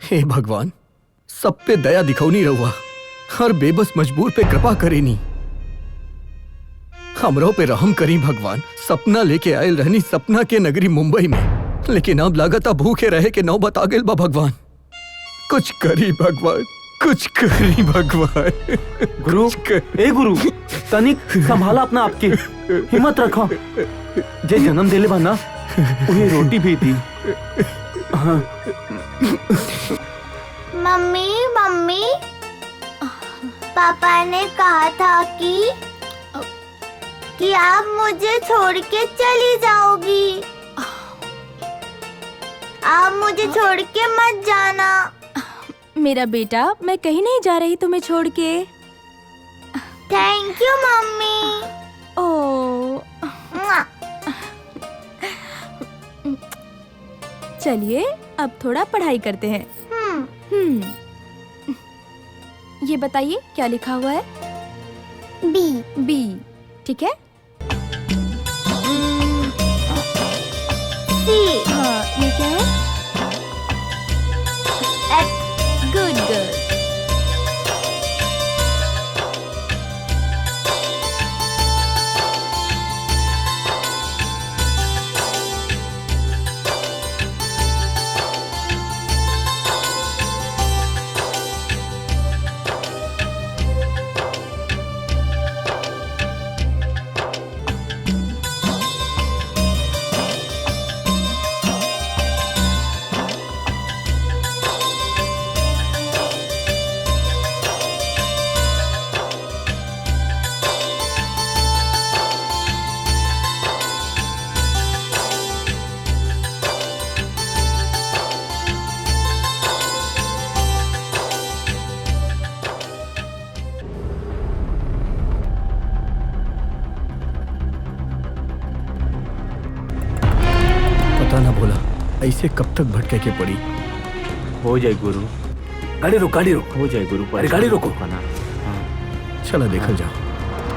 हे भगवान, सब पे दया दिखौनी रहुआ, हर बेबस मजबूर पे कृपा करे नी। हमरों पे रहम करी भगवान। सपना लेके आयल रहनी सपना के नगरी मुंबई में, लेकिन अब लागता भूखे रहे के नौबत आ गेल बा भगवान। कुछ करी भगवान, कुछ करी भगवान। गुरु, ए गुरु, तनिक संभाला अपना आपके, हिम्मत रखो। जे जन्म देले बना उहे रोटी भी थी। हाँ। मम्मी मम्मी, पापा ने कहा था कि आप मुझे छोड़ के चली जाओगी। आप मुझे छोड़ के मत जाना। मेरा बेटा, मैं कहीं नहीं जा रही तुम्हें छोड़ के। Thank you mummy. ओ चलिए अब थोड़ा पढ़ाई करते हैं। ये बताइए क्या लिखा हुआ है? बी। बी, ठीक है। सी। हाँ, ये क्या है? एफ। Good girl. ऐसे कब तक भटके के पड़ी? हो जाए गुरु। गाड़ी रोक, गाड़ी रोक। हो जाए गुरु। अरे गाड़ी रोको। चला देखा जा।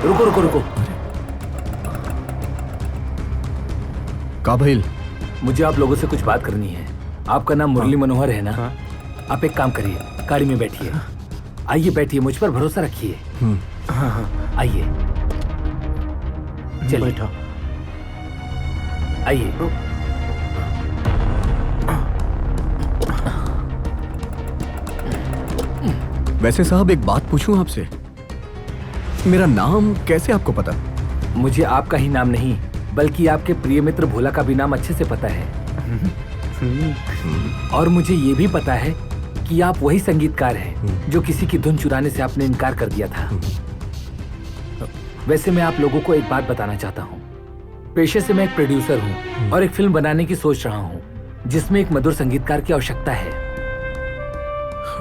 रुको रुको रुको। का भइल? मुझे आप लोगों से कुछ बात करनी है। आपका नाम मुरली मनोहर है ना? आप एक काम करिए, गाड़ी में बैठिए। आइए बैठिए, मुझ पर भरोसा रखिए। हाँ हाँ आइए, चलिए बैठो। आइए। वैसे साहब एक बात पूछूं आपसे, मेरा नाम कैसे आपको पता? मुझे आपका ही नाम नहीं बल्कि आपके प्रिय मित्र भोला का भी नाम अच्छे से पता है। और मुझे ये भी पता है कि आप वही संगीतकार हैं जो किसी की धुन चुराने से आपने इनकार कर दिया था। वैसे मैं आप लोगों को एक बात बताना चाहता हूँ। पेशे से मैं एक प्रोड्यूसर हूँ और एक फिल्म बनाने की सोच रहा हूँ जिसमें एक मधुर संगीतकार की आवश्यकता है।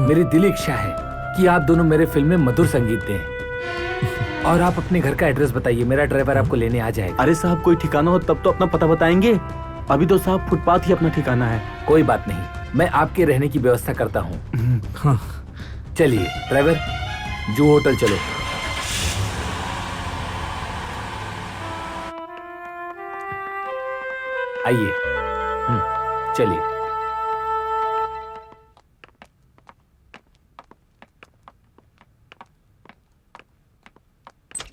मेरी दिली इच्छा है कि आप दोनों मेरे फिल्म में मधुर संगीत दें। और आप अपने घर का एड्रेस बताइए, मेरा ड्राइवर आपको लेने आ जाएगा। अरे साहब, कोई ठिकाना हो तब तो अपना पता बताएंगे। अभी तो साहब फुटपाथ ही अपना ठिकाना है। कोई बात नहीं, मैं आपके रहने की व्यवस्था करता हूँ। हाँ। चलिए ड्राइवर, जू होटल चलो। आइए, चलिए।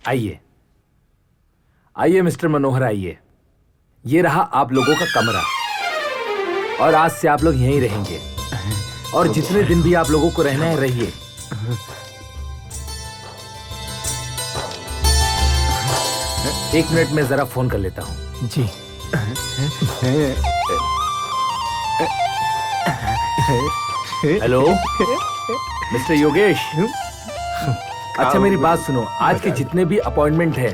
आइए आइए मिस्टर मनोहर, आइए। ये रहा आप लोगों का कमरा और आज से आप लोग यहीं रहेंगे और जितने दिन भी आप लोगों को रहना है रहिए। एक मिनट में जरा फोन कर लेता हूँ। जी। Hello mister Yogesh. अच्छा मेरी बात सुनो, आज के जितने भी अपॉइंटमेंट है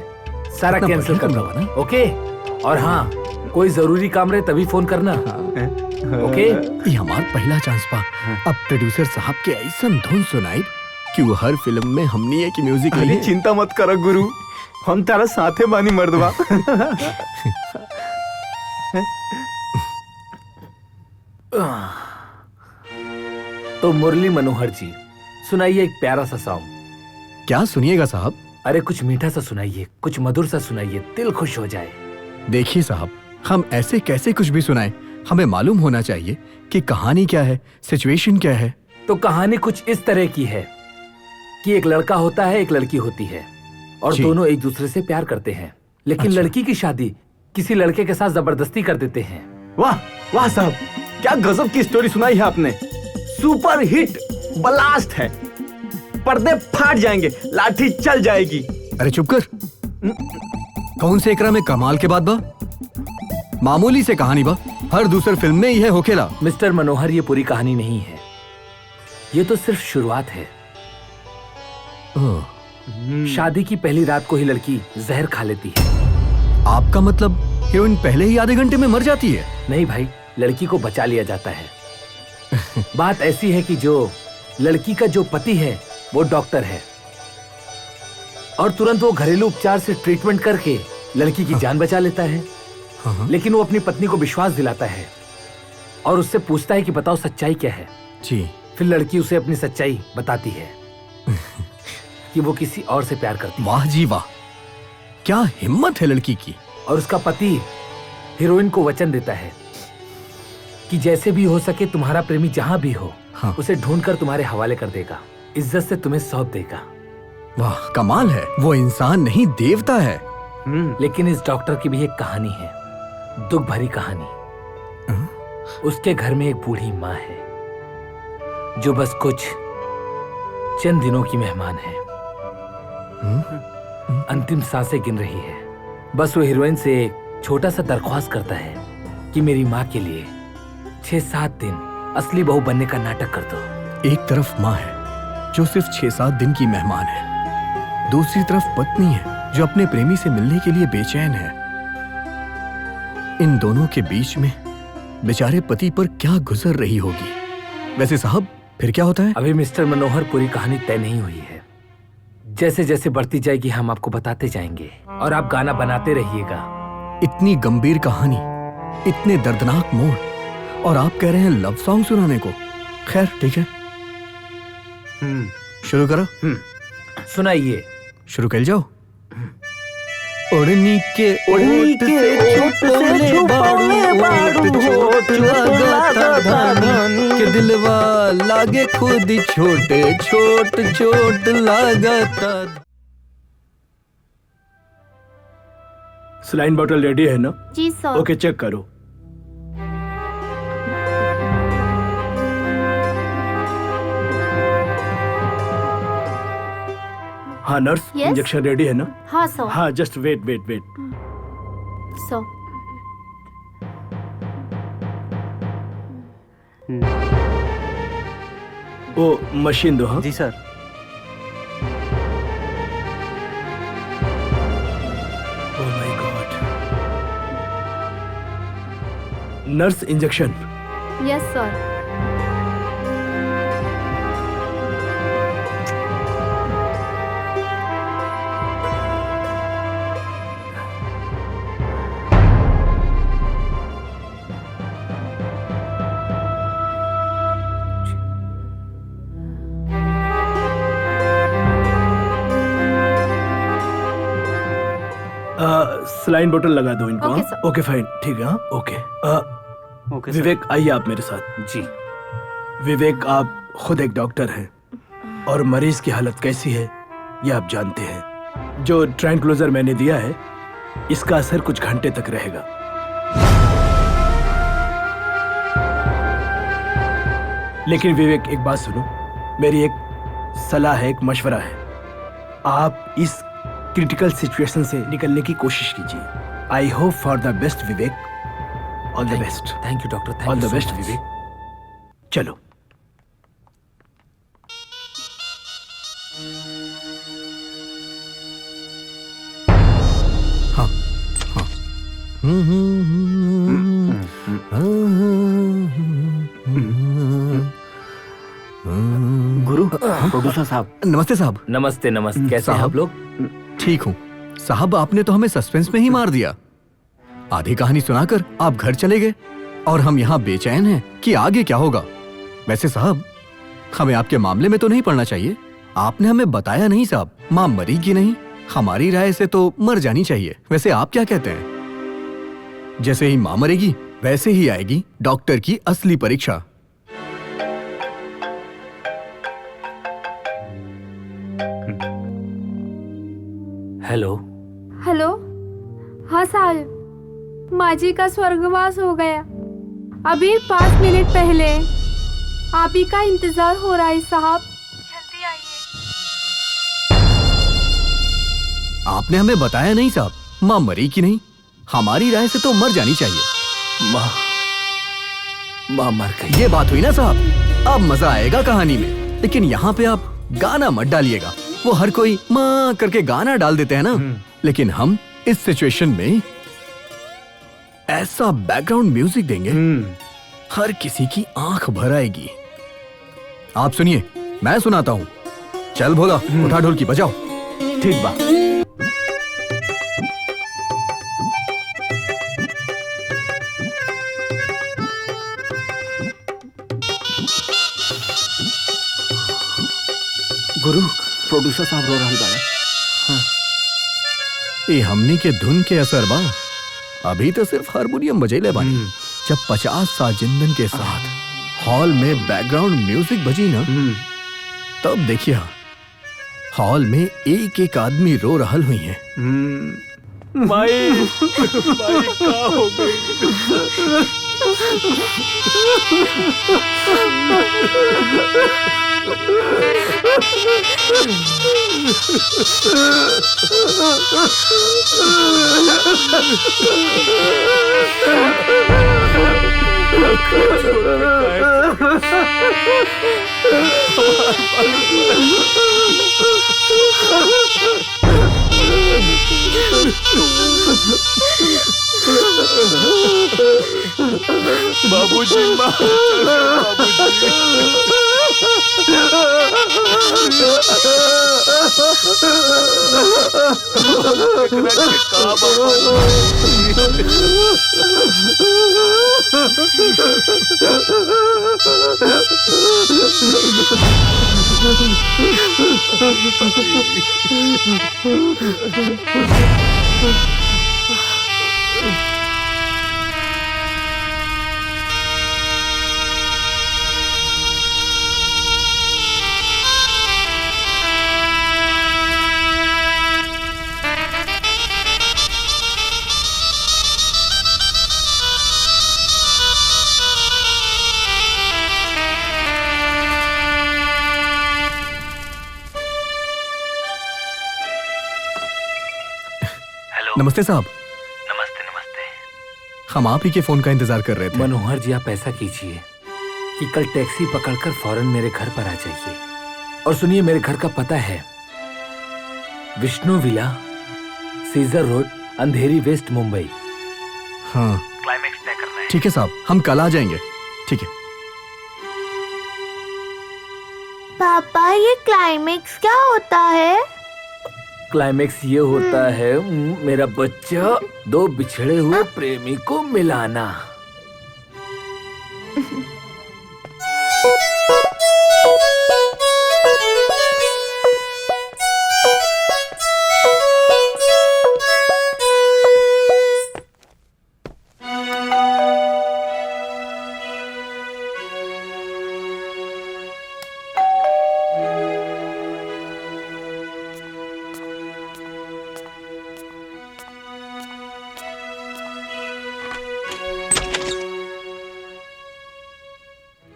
सारा कैंसिल कर दो, ओके? और हाँ, कोई जरूरी काम रहे तभी फोन करना। ओके? ये हमारा पहला चांस पा। अब प्रोड्यूसर साहब के ऐसा धुन सुनाई कि वो हर फिल्म में हमनी है कि म्यूजिक नहीं। चिंता मत करो गुरु, हम तारा साथे बानी मर्दवा। तो मुरली मनोहर जी, सुनाइए एक प्यारा सा सॉन्ग। क्या सुनिएगा साहब? अरे कुछ मीठा सा सुनाइए, कुछ मधुर सा सुनाइए, दिल खुश हो जाए। देखिए साहब, हम ऐसे कैसे कुछ भी सुनाएं? हमें मालूम होना चाहिए कि कहानी क्या है, सिचुएशन क्या है। तो कहानी कुछ इस तरह की है कि एक लड़का होता है, एक लड़की होती है और दोनों एक दूसरे से प्यार करते हैं, लेकिन लड़की की शादी किसी लड़के के साथ जबरदस्ती कर देते हैं। वाह वाह साहब, क्या गजब की स्टोरी सुनाई है आपने। सुपर हिट ब्लास्ट है, पर्दे फाट जाएंगे, लाठी चल जाएगी। अरे चुप कर। कौन से एकरा में कमाल के बात बा? मामूली से कहानी बा, हर दूसर फिल्म में यह होखेला। मिस्टर मनोहर, ये पूरी कहानी नहीं है, ये तो सिर्फ शुरुआत है। शादी की पहली रात को ही लड़की जहर खा लेती है। आपका मतलब हीरोइन पहले ही आधे घंटे में मर जाती है? नहीं भाई, लड़की को बचा लिया जाता है। बात ऐसी है कि जो लड़की का जो पति है वो डॉक्टर है और तुरंत वो घरेलू उपचार से ट्रीटमेंट करके लड़की की जान बचा लेता है। लेकिन वो अपनी पत्नी को विश्वास दिलाता है और उससे पूछता है कि बताओ सच्चाई क्या है। जी। फिर लड़की उसे अपनी सच्चाई बताती है कि वो किसी और से प्यार करती है। वाह जी वाह, क्या हिम्मत है लड़की की। और उसका पति हीरोइन को वचन देता है कि जैसे भी हो सके तुम्हारा प्रेमी जहां भी हो, उसे ढूंढकर तुम्हारे हवाले कर देगा, इज्जत से तुम्हें सौंप देगा। वाह, कमाल है। वो इंसान नहीं, देवता है। लेकिन इस डॉक्टर की भी एक कहानी है, दुख भरी कहानी। उसके घर में एक बूढ़ी माँ है जो बस कुछ चंद दिनों की मेहमान है। अंतिम सांसें गिन रही है। बस वो हीरोइन से एक छोटा सा दरख्वास्त करता है कि मेरी माँ के लिए 6-7 दिन असली बहू बनने का नाटक कर दो। एक तरफ माँ है जो सिर्फ 6-7 दिन की मेहमान है, दूसरी तरफ पत्नी है जो अपने प्रेमी से मिलने के लिए बेचैन है। इन दोनों के बीच में बेचारे पति पर क्या गुजर रही होगी। वैसे साहब, फिर क्या होता है? अभी मिस्टर मनोहर, पूरी कहानी तय नहीं हुई है। जैसे जैसे बढ़ती जाएगी हम आपको बताते जाएंगे और आप गाना बनाते रहिएगा। इतनी गंभीर कहानी, इतने दर्दनाक मोड़, और आप कह रहे हैं लव सॉन्ग सुनाने को। खैर ठीक है, शुरू करो। सुनाइए। शुरू कर जाओ। ओढ़नी के ओठ से छुपौले बाड़ू होठ लगाता धानी के दिलवा लागे खुद छोटे छोट छोट लगाता। सलाइन बॉटल रेडी है ना? जी सर। ओके, चेक करो। हाँ नर्स, Yes? इंजेक्शन रेडी है ना? हाँ सर। हाँ, just wait wait wait. Sir. वो मशीन दो। हाँ जी sir. Oh my god. Nurse, injection. Yes sir. Saline बोतल लगा दो इनको। ओके, हाँ? सर। ओके फाइन, ठीक है। हाँ ओके। ओके सर। विवेक, आइए आप मेरे साथ। जी। विवेक, आप खुद एक डॉक्टर हैं और मरीज की हालत कैसी है ये आप जानते हैं। जो ट्रैंक्विलाइजर मैंने दिया है इसका असर कुछ घंटे तक रहेगा। लेकिन विवेक, एक बात सुनो, मेरी एक सलाह है, एक मशवरा है। आप इस क्रिटिकल सिचुएशन से निकलने की कोशिश कीजिए। I hope for the best Vivek. All the best. Thank you doctor. All the best Vivek. चलो। हाँ हाँ। गुरु, प्रोड्यूसर साहब। नमस्ते साहब। नमस्ते नमस्ते। कैसे हैं आप लोग? ठीक हूँ साहब। आपने तो हमें सस्पेंस में ही मार दिया। आधी कहानी सुनाकर आप घर चले गए और हम यहाँ बेचैन हैं कि आगे क्या होगा। वैसे साहब, हमें आपके मामले में तो नहीं पड़ना चाहिए। आपने हमें बताया नहीं साहब, माँ मरी कि नहीं। हमारी राय से तो मर जानी चाहिए। वैसे आप क्या कहते हैं? जैसे ही माँ मरेगी वैसे ही आएगी डॉक्टर की असली परीक्षा। हेलो। हेलो। हाँ साहब, माँ जी का स्वर्गवास हो गया। अभी 5 मिनट पहले। आप ही का इंतजार हो रहा है साहब, जल्दी आइए। आपने हमें बताया नहीं साहब, माँ मरी कि नहीं। हमारी राय से तो मर जानी चाहिए। माँ मर गई। ये बात हुई ना साहब, अब मजा आएगा कहानी में। लेकिन यहाँ पे आप गाना मत डालिएगा। वो हर कोई माँ करके गाना डाल देते हैं ना, लेकिन हम इस सिचुएशन में ऐसा बैकग्राउंड म्यूजिक देंगे हर किसी की आंख भर आएगी। आप सुनिए, मैं सुनाता हूँ। चल भोला, उठा ढोलकी बजाओ। ठीक बा। गुरु, प्रोड्यूसर साहब रो रहल बाड़े। ये हमनी के धुन के असर बा। अभी तो सिर्फ हारमोनियम बजेले बानी। जब 50 साजिंदन के साथ हॉल में बैकग्राउंड म्यूजिक बजी ना, तब देखिए हॉल में एक एक आदमी रो रहल हुई है। माई का हो बाबूजी, नमस्ते साहब। नमस्ते नमस्ते। हम आप ही के फोन का इंतजार कर रहे थे। मनोहर जी, आप ऐसा कीजिए कि कल टैक्सी पकड़कर फौरन मेरे घर पर आ जाइए। और सुनिए, मेरे घर का पता है विष्णु विला, सीजर रोड, अंधेरी वेस्ट, मुंबई। हाँ, क्लाइमेक्स तय करना है। ठीक है साहब, हम कल आ जाएंगे। ठीक है। पापा, ये क्लाइमेक्स क्या होता है? क्लाइमेक्स ये होता है मेरा बच्चा, दो बिछड़े हुए प्रेमी को मिलाना।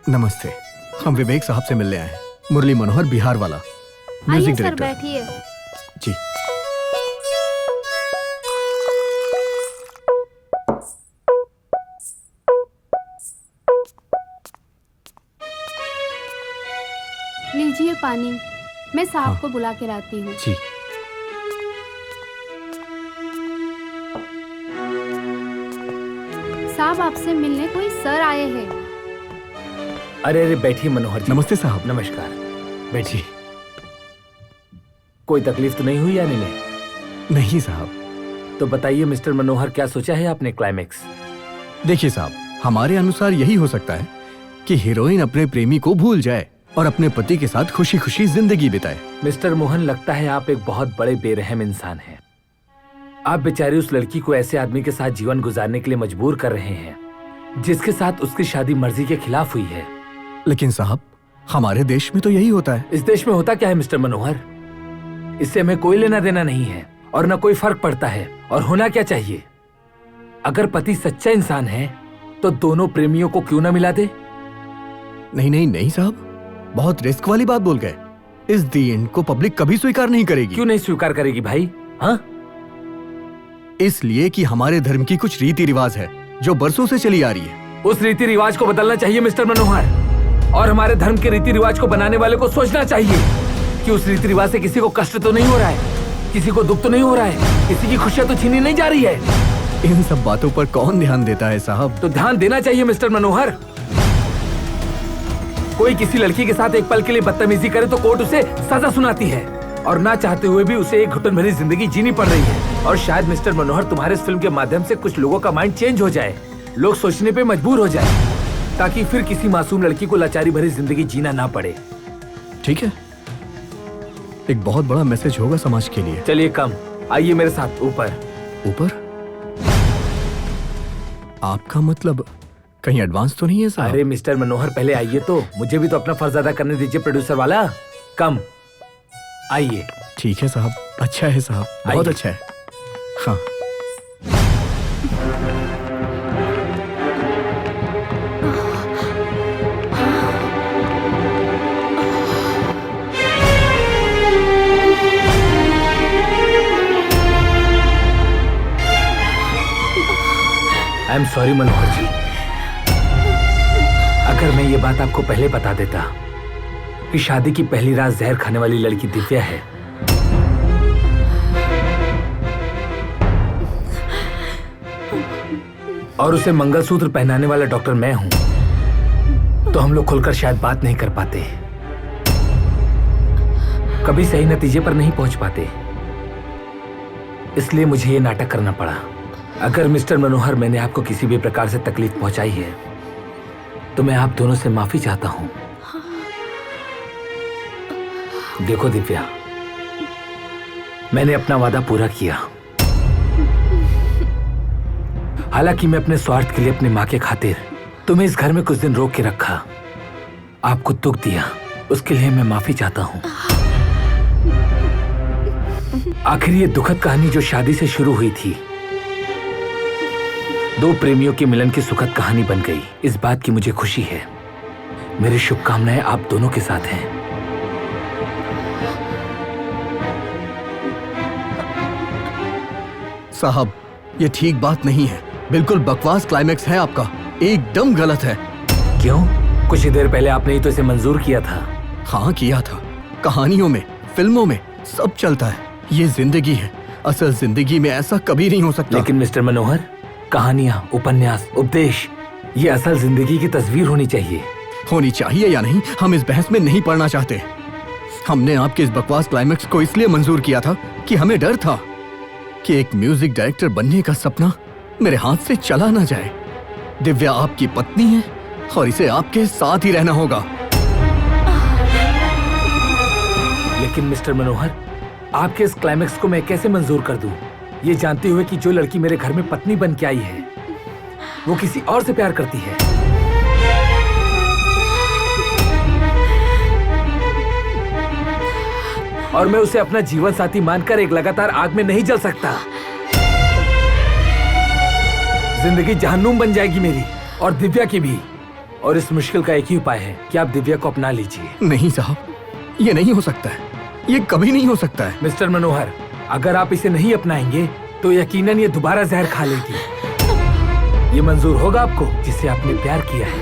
नमस्ते, हम विवेक साहब से मिलने आए हैं। मुरली मनोहर, बिहार वाला, म्यूजिक डायरेक्टर। बैठिए। जी। लीजिए पानी, मैं साहब को बुला के लाती हूँ। जी। साहब, आपसे मिलने कोई सर आए हैं। अरे अरे, बैठिए मनोहर जी। नमस्ते साहब। नमस्कार, बैठिए। कोई तकलीफ तो नहीं हुई यानी नहीं? नहीं साहब। तो बताइए मिस्टर मनोहर, क्या सोचा है आपने क्लाइमेक्स? देखिए साहब, हमारे अनुसार यही हो सकता है कि हीरोइन अपने प्रेमी को भूल जाए और अपने पति के साथ खुशी खुशी जिंदगी बिताए। मिस्टर मोहन, लगता है आप एक बहुत बड़े बेरहम इंसान हैं। आप बेचारी उस लड़की को ऐसे आदमी के साथ जीवन गुजारने के लिए मजबूर कर रहे हैं जिसके साथ उसकी शादी मर्जी के खिलाफ हुई है। लेकिन साहब, हमारे देश में तो यही होता है। इस देश में होता क्या है मिस्टर मनोहर? इससे हमें कोई लेना देना नहीं है और न कोई फर्क पड़ता है। और होना क्या चाहिए? अगर पति सच्चा इंसान है तो दोनों प्रेमियों को क्यों ना मिला दे? नहीं नहीं नहीं साहब, बहुत रिस्क वाली बात बोल गए। इस दी एंड को पब्लिक कभी स्वीकार नहीं करेगी। क्यों नहीं स्वीकार करेगी भाई? हाँ, इसलिए कि हमारे धर्म की कुछ रीति रिवाज है जो बरसों से चली आ रही है। उस रीति रिवाज को बदलना चाहिए मिस्टर मनोहर, और हमारे धर्म के रीति रिवाज को बनाने वाले को सोचना चाहिए कि उस रीति रिवाज से किसी को कष्ट तो नहीं हो रहा है, किसी को दुख तो नहीं हो रहा है, किसी की खुशियां तो छीनी नहीं जा रही है। इन सब बातों पर कौन ध्यान देता है साहब? तो ध्यान देना चाहिए मिस्टर मनोहर। कोई किसी लड़की के साथ एक पल के लिए बदतमीजी करे तो कोर्ट उसे सजा सुनाती है, और ना चाहते हुए भी उसे एक घुटन भरी जिंदगी जीनी पड़ रही है। और शायद मिस्टर मनोहर तुम्हारे इस फिल्म के माध्यम से कुछ लोगों का माइंड चेंज हो जाए, लोग सोचने पे मजबूर हो जाए, ताकि फिर किसी मासूम लड़की को लाचारी भरी जिंदगी जीना ना पड़े। ठीक है, एक बहुत बड़ा मैसेज होगा समाज के लिए। चलिए कम, आइए मेरे साथ ऊपर। ऊपर? आपका मतलब कहीं एडवांस तो नहीं है साहब? अरे मिस्टर मनोहर पहले आइए तो, मुझे भी तो अपना फर्ज अदा करने दीजिए प्रोड्यूसर वाला। कम आइए। ठीक है साहब, अच्छा है साहब, बहुत अच्छा है। हाँ आई एम सॉरी मनोहर जी, अगर मैं ये बात आपको पहले बता देता कि शादी की पहली रात जहर खाने वाली लड़की दिव्या है, और उसे मंगलसूत्र पहनाने वाला डॉक्टर मैं हूं, तो हम लोग खुलकर शायद बात नहीं कर पाते, कभी सही नतीजे पर नहीं पहुंच पाते। इसलिए मुझे ये नाटक करना पड़ा। अगर मिस्टर मनोहर मैंने आपको किसी भी प्रकार से तकलीफ पहुंचाई है तो मैं आप दोनों से माफी चाहता हूं। देखो दिव्या, मैंने अपना वादा पूरा किया। हालांकि मैं अपने स्वार्थ के लिए अपनी मां के खातिर तुम्हें इस घर में कुछ दिन रोक के रखा, आपको दुख दिया, उसके लिए मैं माफी चाहता हूं। आखिर ये दुखद कहानी जो शादी से शुरू हुई थी, दो प्रेमियों के मिलन की सुखद कहानी बन गई। इस बात की मुझे खुशी है। मेरी शुभकामनाएं आप दोनों के साथ हैं। साहब, ये ठीक बात नहीं है, बिल्कुल बकवास क्लाइमेक्स है आपका, एकदम गलत है। क्यों? कुछ ही देर पहले आपने ही तो इसे मंजूर किया था। हाँ किया था, कहानियों में, फिल्मों में सब चलता है, ये जिंदगी है, असल जिंदगी में ऐसा कभी नहीं हो सकता। लेकिन मिस्टर मनोहर, कहानियां, उपन्यास, उपदेश, ये असल जिंदगी की तस्वीर होनी चाहिए। होनी चाहिए या नहीं, हम इस बहस में नहीं पड़ना चाहते। हमने आपके इस बकवास क्लाइमेक्स को इसलिए मंजूर किया था कि हमें डर था कि एक म्यूजिक डायरेक्टर बनने का सपना मेरे हाथ से चला ना जाए। दिव्या आपकी पत्नी है और इसे आपके साथ ही रहना होगा। लेकिन मिस्टर मनोहर, आपके इस क्लाइमेक्स को मैं कैसे मंजूर कर दूं, ये जानते हुए कि जो लड़की मेरे घर में पत्नी बन के आई है वो किसी और से प्यार करती है। और मैं उसे अपना जीवन साथी मानकर एक लगातार आग में नहीं जल सकता। जिंदगी जहन्नुम बन जाएगी मेरी और दिव्या की भी। और इस मुश्किल का एक ही उपाय है कि आप दिव्या को अपना लीजिए। नहीं साहब, ये नहीं हो सकता है, ये कभी नहीं हो सकता है। मिस्टर मनोहर, अगर आप इसे नहीं अपनाएंगे तो यकीनन ये दोबारा जहर खा लेगी। ये मंजूर होगा आपको जिससे आपने प्यार किया है,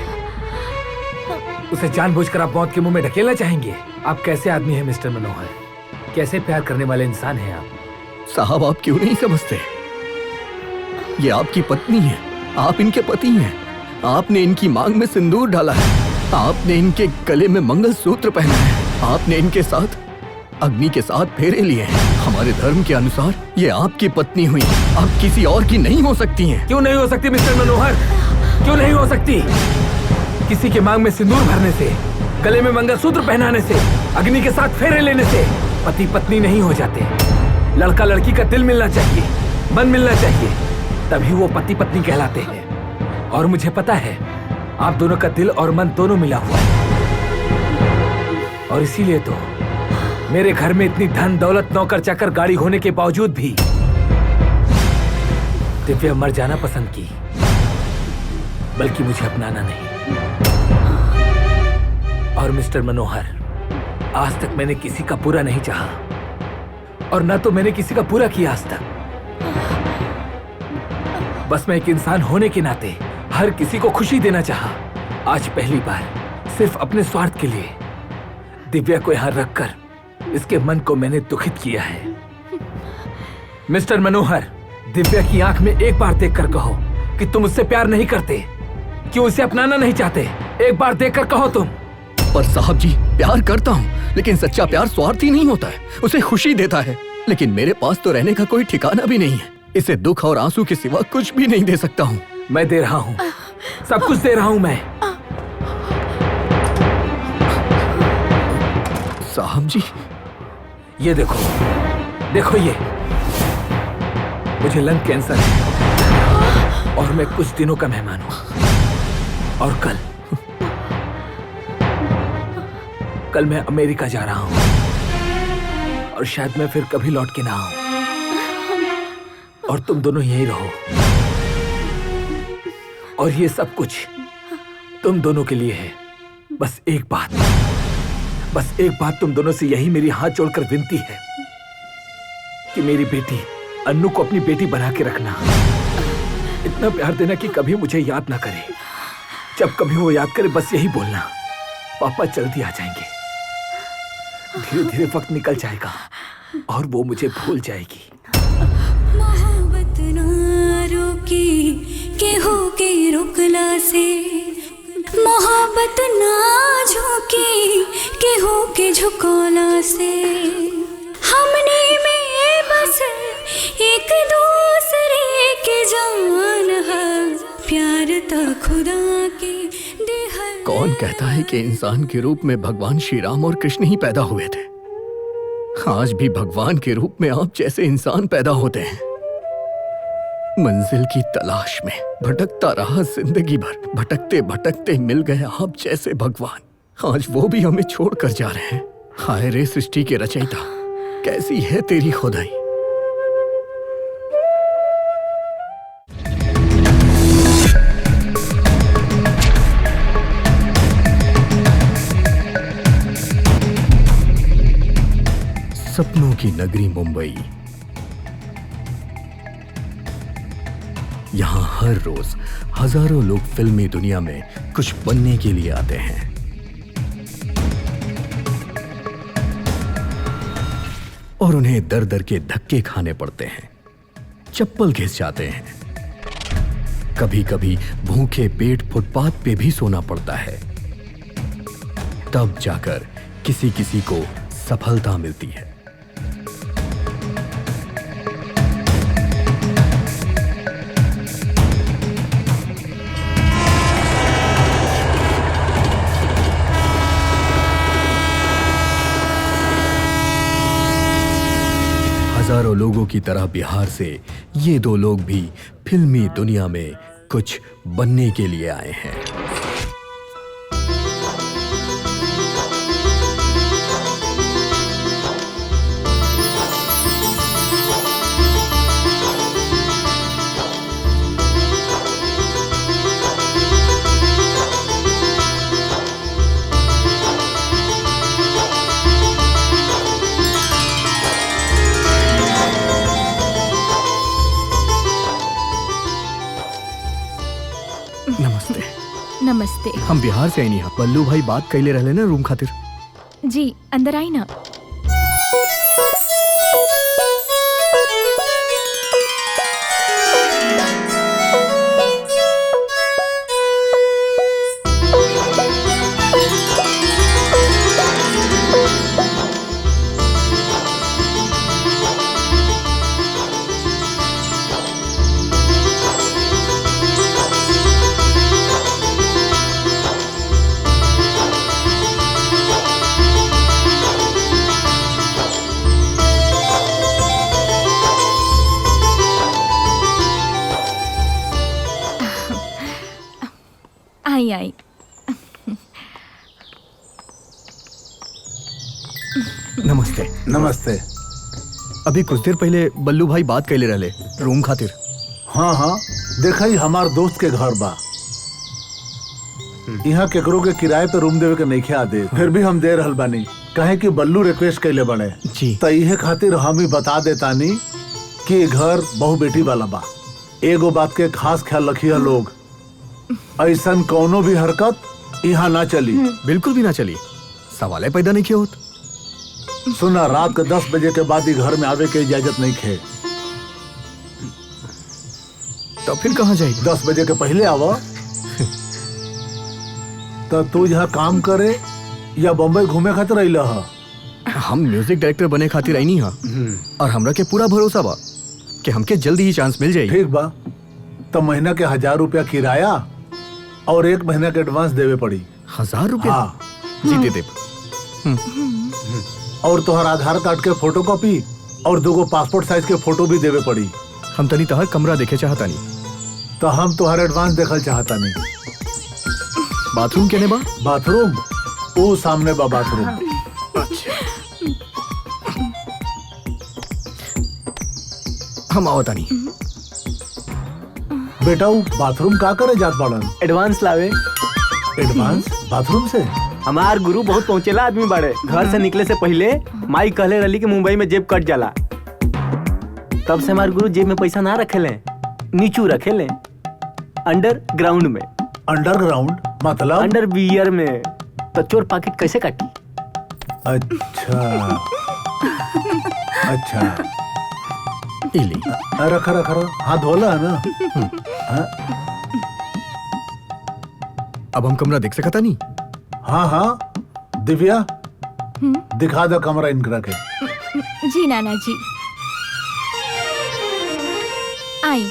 उसे जानबूझकर आप मौत के मुंह में ढकेलना चाहेंगे? आप कैसे आदमी हैं मिस्टर मनोहर? कैसे प्यार करने वाले इंसान हैं आप? साहब, आप क्यों नहीं समझते? ये आपकी पत्नी है, आप इनके पति हैं। आपने इनकी मांग में सिंदूर डाला है, आपने इनके गले में मंगलसूत्र पहना है, आपने इनके साथ अग्नि के साथ फेरे लिए हैं। हमारे धर्म के अनुसार ये आपकी पत्नी हुई, आप किसी और की नहीं हो सकती हैं। क्यों नहीं हो सकती मिस्टर मनोहर? क्यों नहीं हो सकती? किसी के मांग में सिंदूर भरने से, गले में मंगलसूत्र पहनाने से, अग्नि के साथ फेरे लेने से पति पत्नी नहीं हो जाते। लड़का लड़की का दिल मिलना चाहिए, मन मिलना चाहिए, तभी वो पति पत्नी कहलाते हैं। और मुझे पता है आप दोनों का दिल और मन दोनों मिला हुआ है, और इसीलिए तो मेरे घर में इतनी धन दौलत नौकर चाकर गाड़ी होने के बावजूद भी दिव्या मर जाना पसंद की, बल्कि मुझे अपनाना नहीं। और मिस्टर मनोहर, आज तक मैंने किसी का बुरा नहीं चाहा, और ना तो मैंने किसी का बुरा किया आज तक। बस मैं एक इंसान होने के नाते हर किसी को खुशी देना चाहा। आज पहली बार सिर्फ अपने स्वार्थ के लिए दिव्या को यहाँ रखकर इसके मन को मैंने दुखित किया है। मिस्टर मनोहर, दिव्या की आंख में एक बार देखकर कहो कि तुम उससे प्यार नहीं करते, क्यों उसे अपनाना नहीं चाहते। एक बार देखकर कहो तुम। पर साहब जी, प्यार करता हूँ, लेकिन सच्चा प्यार स्वार्थी नहीं होता है, उसे खुशी देता है। लेकिन मेरे पास तो रहने का कोई ठिकाना भी नहीं है, इसे दुख और आंसू के सिवा कुछ भी नहीं दे सकता हूँ। मैं दे रहा हूँ, सब कुछ दे रहा हूँ मैं। साहब जी, ये देखो, देखो ये, मुझे लंग कैंसर है और मैं कुछ दिनों का मेहमान हूँ। और कल मैं अमेरिका जा रहा हूँ और शायद मैं फिर कभी लौट के ना आऊं और तुम दोनों यहीं रहो। और ये सब कुछ तुम दोनों के लिए है। बस एक बात तुम दोनों से यही मेरी हाथ जोड़कर विनती है कि मेरी बेटी अन्नू को अपनी बेटी बना के रखना। इतना प्यार देना कि कभी मुझे याद ना करे। जब कभी वो याद करे बस यही बोलना, पापा जल्दी आ जाएंगे। धीरे धीरे वक्त निकल जाएगा और वो मुझे भूल जाएगी। मोहब्बत ना रोकी के हो के रुकला से, मोहब्बत ना झुकी के हो के झुकोला से। हमने में बस एक दूसरे के जान है, प्यार तो खुदा के देहल। कौन कहता है कि इंसान के रूप में भगवान श्री राम और कृष्ण ही पैदा हुए थे? आज भी भगवान के रूप में आप जैसे इंसान पैदा होते हैं। मंजिल की तलाश में भटकता रहा जिंदगी भर, भटकते भटकते मिल गए आप जैसे भगवान। आज वो भी हमें छोड़कर जा रहे हैं। हाय रे सृष्टि के रचयिता, कैसी है तेरी खुदाई। सपनों की नगरी मुंबई, यहाँ हर रोज हजारों लोग फिल्मी दुनिया में कुछ बनने के लिए आते हैं। और उन्हें दर दर के धक्के खाने पड़ते हैं, चप्पल घिस जाते हैं। कभी कभी भूखे पेट फुटपाथ पे भी सोना पड़ता है। तब जाकर किसी किसी को सफलता मिलती है। हजारों लोगों की तरह बिहार से ये दो लोग भी फिल्मी दुनिया में कुछ बनने के लिए आए हैं। नमस्ते। हम बिहार से आई नहीं, बल्लू भाई बात कैले रहले ना रूम खातिर। जी अंदर आई ना। आई नमस्ते। नमस्ते। अभी कुछ देर पहले बल्लू भाई बात कैले रहले रूम खातिर। हाँ हाँ, देखा ही हमार दोस्त के घर बा। यहाँ केकरो के किराए पे रूम देवे के नइखे आदे, फिर भी हम दे रहल बानी। कहे कि बल्लू रिक्वेस्ट कैले बड़े जी, तो इहे खातिर हम ही बता देतानी कि घर बहु बेटी वाला बा। एगो बात के खास ख्याल रखिए लोग, ऐसन कौनो भी हरकत यहाँ ना चली। बिल्कुल भी ना चली, सवाल पैदा नहीं किया होत। सुना, रात के 10 बजे के बाद ही घर में आवे के इजाजत नहीं खे। तो फिर कहाँ जाएगी? 10 बजे के पहले आवा। तो तू यहाँ काम करे या बम्बई घूमे खातिर रही हा? हम म्यूजिक डायरेक्टर बने खातिर आई नहीं हा, और हमरा के पूरा भरोसा बा कि हमके जल्दी ही चांस मिल जाएगी। ठीक बा, तो महीना के 1000 रुपया किराया और 1 महीना के एडवांस देवे पड़ी। 1000 रुपया? हाँ। जी दे दे। और तुहार आधार कार्ड के फोटोकॉपी और 2 पासपोर्ट साइज के फोटो भी देवे पड़ी। हम तनी तहर कमरा देखे चाहता नहीं। तो हम तुहार एडवांस देखल चाहता नहीं। बाथरूम केने बा? बाथरूम वो सामने बा बाथरूम। हम आवता नहीं। बेटा वो बाथरूम का करे जात बाड़न? एडवांस लावे। एडवांस बाथरूम से? हमार गुरु बहुत पहुंचेला आदमी बाड़े। घर से निकले से पहले माई कहले रही कि मुंबई में जेब कट जाला, तब से हमार गुरु जेब में पैसा ना रखेले, नीचू रखेले, अंडरग्राउंड में। अंडरग्राउंड मतलब? अंडर बियर में। तो चोर पॉकेट कैसे काटी? अच्छा अच्छा, इली रखा रखा हाथ धोला है ना? अब हम कमरा देख सकता नहीं? हाँ हाँ, दिव्या दिखा दो कमरा इनकरा के। जी नाना जी, आई।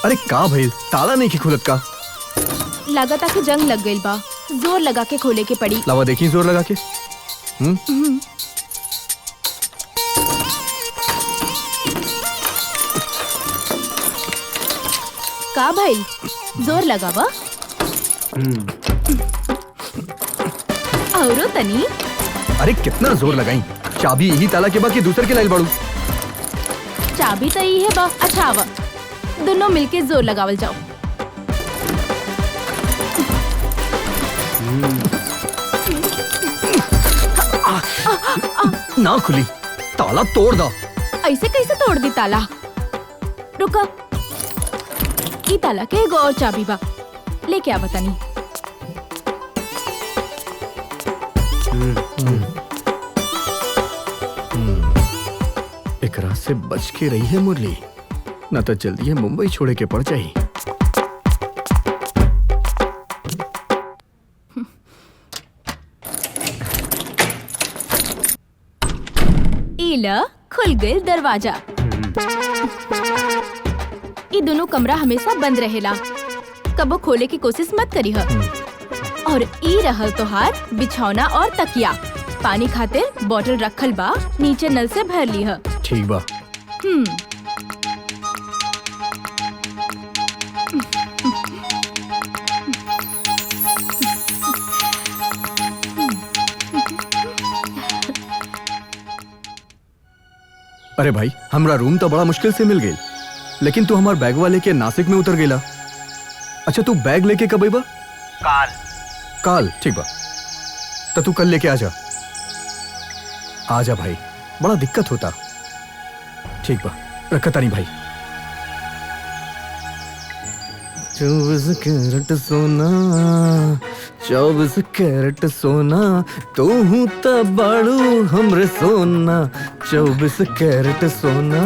अरे का भइल? ताला नहीं की खुलत का? लागता के जंग लग गई बा, जोर लगा के खोले के पड़ी। लावा देखी जोर लगा के। का भाई जोर लगावा? औरो तनी? अरे कितना जोर लगाई? चाबी यही ताला के बाकी दूसरे के लाइल बाड़ू। चाबी तो यही है बा। अच्छा आवा, दोनों मिलके जोर लगावल जाओ। ना खुली, ताला तोड़ दा। ऐसे कैसे तोड़ दी ताला? रुका, ई ताला के एगो और चाबी बा, लेके आवा तनी। एकरा से बच के रही है मुरली, ना तो जल्दी है मुंबई छोड़े के पड़ जाई। इला खुल गई दरवाजा। ये दोनों कमरा हमेशा बंद रहेला, कबो खोले की कोशिश मत करी है। और ई रहल तोहार बिछौना और तकिया। पानी खातिर बोतल रखल बा, नीचे नल से भर ली है। ठीक बा। अरे भाई, हमरा रूम तो बड़ा मुश्किल से मिल गई, लेकिन तू हमार बैग वाले के नासिक में उतर गेला। अच्छा, तू बैग लेके कब आईबा? काल। काल? ठीक बा, तो तू कल लेके आजा। आजा भाई, बड़ा दिक्कत होता। ठीक बा, रखता नहीं भाई। 24 कैरेट सोना, 24 कैरेट सोना, तू हूँ त बाड़ू हमरे सोना, 24 कैरेट सोना।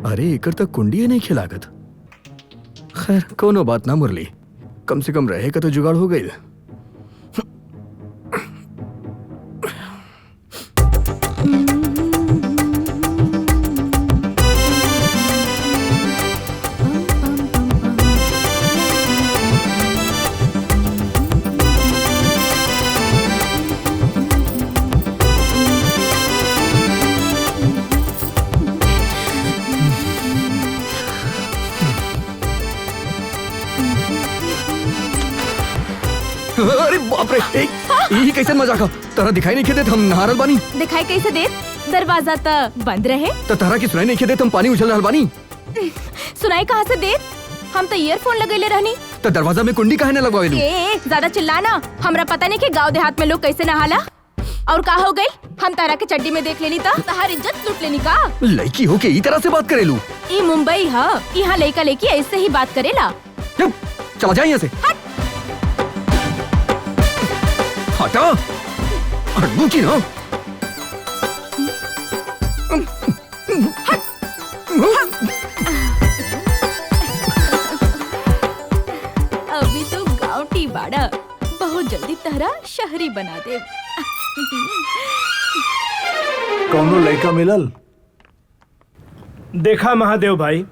अरे एकर तक कुंडी नहीं खिलागत। खैर कोनो बात ना मुरली, कम से कम रहेगा तो जुगाड़ हो गई। अरे बाप रे, ई कैसे मजाक ह? तोरा दिखाई नहीं देत हम नहारल बानी। दिखाई कैसे देत? दरवाजा त बंद रहे। तो तोरा की सुनाई नहीं देत हम पानी उछल रहल बानी। सुनाई कहाँ से देत? हम तो ईयरफोन लगेले रहनी। तो दरवाजा में कुंडी काहे न लगवावेलू? ज्यादा चिल्लाना। हमरा पता नहीं कि गांव देहात में लोग कैसे नहाला। और का हो गई? हम तारा के चड्डी में देख लेनी था, तहार इज्जत लूट लेनी का? लड़की हो के ई तरह से बात करेलू? ई मुंबई है, यहाँ लड़का लड़की ऐसे ही बात करेला। चला जाए यहाँ से। हटा, हटू की ना। अभी तो गाँव टी बाड़ा, बहुत जल्दी तहरा शहरी बना दे। कौनो लड़का मिलल? देखा महादेव भाई,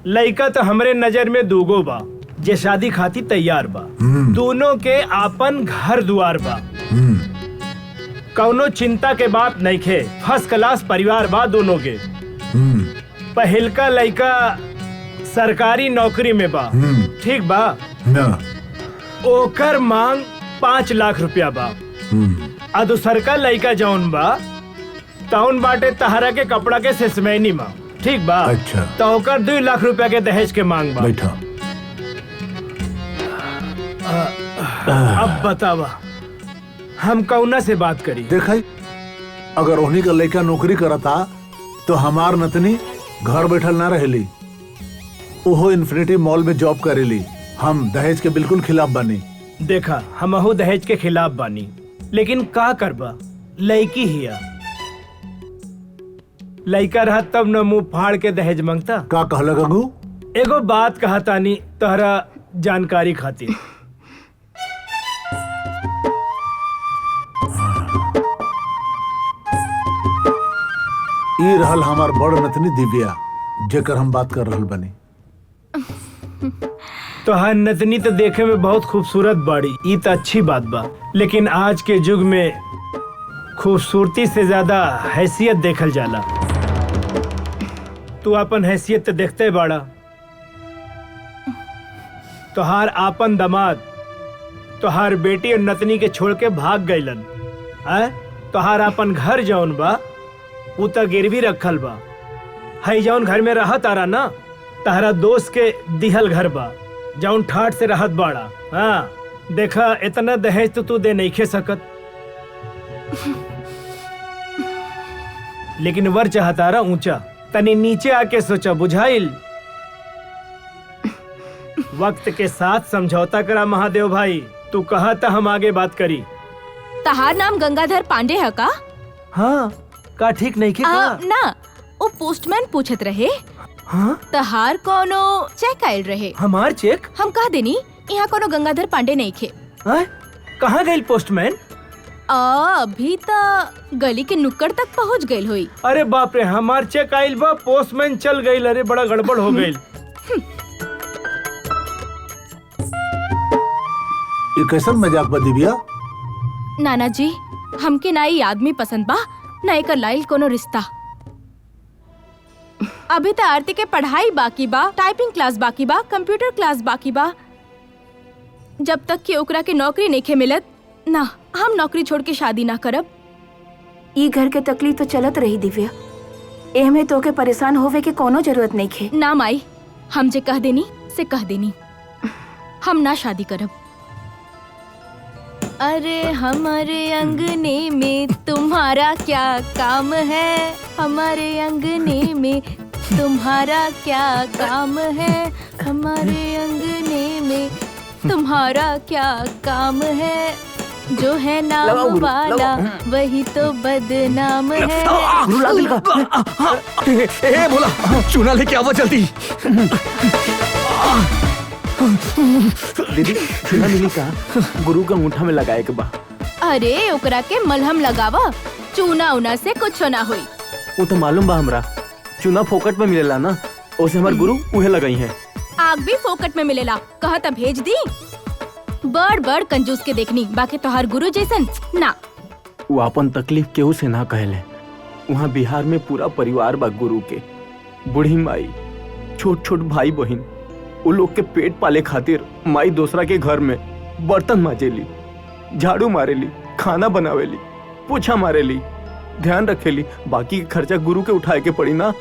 लड़का तो हमरे नजर में दूगो बा जे शादी खातिर तैयार बा। दोनों के आपन घर दुआर बा, कौनो चिंता के बात नहीं खे। फर्स्ट क्लास परिवार बा दोनों के। पहिलका लड़का सरकारी नौकरी में बा, ठीक बा? ओकर मांग 5 लाख रुपया बा। आ दूसरका लड़का जौन बा तौन बाटे तहरा के कपड़ा के सेसमैनी माँ, ठीक बा? अच्छा। तो ओकर 2 लाख रुपया के दहेज के मांग बा। बैठा। अब बतावा हम कौना से बात करी? देखा, अगर उन्हीं का लड़का नौकरी करता तो हमार नतनी घर बैठल ना रहेली। ओहो इन्फिनिटी मॉल में जॉब करेली। हम दहेज के बिल्कुल खिलाफ बानी। देखा, हमहू दहेज के खिलाफ बानी, लेकिन का करबा, लड़की हिया। लड़का रहा तब न मुंह फाड़ के दहेज मांगता। का कहला गंगू? एगो बात कहतानी तोहरा जानकारी खातिर। ई रहल हमार बड़ नतनी दिव्या, जेकर हम बात कर रहल बनी। तोहार नतनी तो देखे में बहुत खूबसूरत बाड़ी, ई तो अच्छी बात बा, लेकिन आज के युग में खूबसूरती से ज्यादा हैसियत देखल जाला। तू अपन हैसियत तो देखते बाड़ा। तोहार आपन दामाद तोहार बेटी और नतनी के छोड़ के भाग गईलन। तोहार अपन घर जौन बा उ त गिरवी रखल बा। हई जौन घर में रहत आरा ना, तहरा दोस्त के दिहल घर बा जौन ठाट से रहत बाड़ा। हाँ देखा, इतना दहेज तो तू दे नहीं खे सकत, लेकिन वर चाहतारा ऊंचा। तनी नीचे आके सोचा, बुझाइल? वक्त के साथ समझौता करा महादेव भाई। तू कहा था हम आगे बात करी। तहार नाम गंगाधर पांडे है का? हाँ, का ठीक नहीं के का? ना, वो पोस्टमैन पूछत रहे। हाँ? तहार कोनो चेक आयल रहे। हमार चेक? हम कह देनी यहाँ कोनो गंगाधर पांडे नहीं खे। कहाँ गई पोस्टमैन? अभी तो गली के नुक्कड़ तक पहुँच गई हुई। अरे बाप रे, हमार चेक आयल बा, पोस्टमैन चल गई। अरे बड़ा गड़बड़ हो गई। ये कैसन मजाक बा दिव्या? नाना जी, हमके ना ई आदमी पसंद बा, ना एकर लाइल कोनो रिश्ता। अभी तो आरती के पढ़ाई बाकी बा, टाइपिंग क्लास बाकी बा, कंप्यूटर क्लास बाकी बा। जब तक कि ओकरा के नौकरी नहीं मिलत ना, हम नौकरी छोड़ के शादी ना करब। ई घर के तकलीफ तो चलत रही दिव्या, एहमे तो के परेशान होवे के कोनो जरूरत नहीं खे। ना माई, हम जे कह देनी से कह देनी, हम ना शादी करब। अरे हमारे अंगने में तुम्हारा क्या काम है, हमारे अंगने में तुम्हारा क्या काम है, हमारे अंगने में तुम्हारा क्या काम है, जो है नाम वाला वही तो बदनाम है। ए बोला, चूना लेके आवा जल्दी। दीदी, चूना मिली का? गुरु का अंगूठा में लगाए के बा। अरे ओकरा के मलहम लगावा, चूना उना से कुछ ना हुई। वो तो मालूम बा हमरा, चूना फोकट में मिलेला ना, उसे हमारे गुरु उहे लगाई है। आग भी फोकट में मिलेला, कहा था भेज दी। बड़ बड़ कंजूस के देखनी, बाकी तोहार गुरु जैसन ना। वो अपन तकलीफ केहू से ना कहले। वहाँ बिहार में पूरा परिवार बा गुरु के, बूढ़ी माई, छोट छोट भाई बहन, वो लोग के पेट पाले खातिर माई दूसरा के घर में बर्तन माजेली, झाड़ू मारेली, खाना बनावेली, पोछा मारेली, ध्यान रखेली। बाकी के खर्चा गुरु के उठाए के पड़ी ना।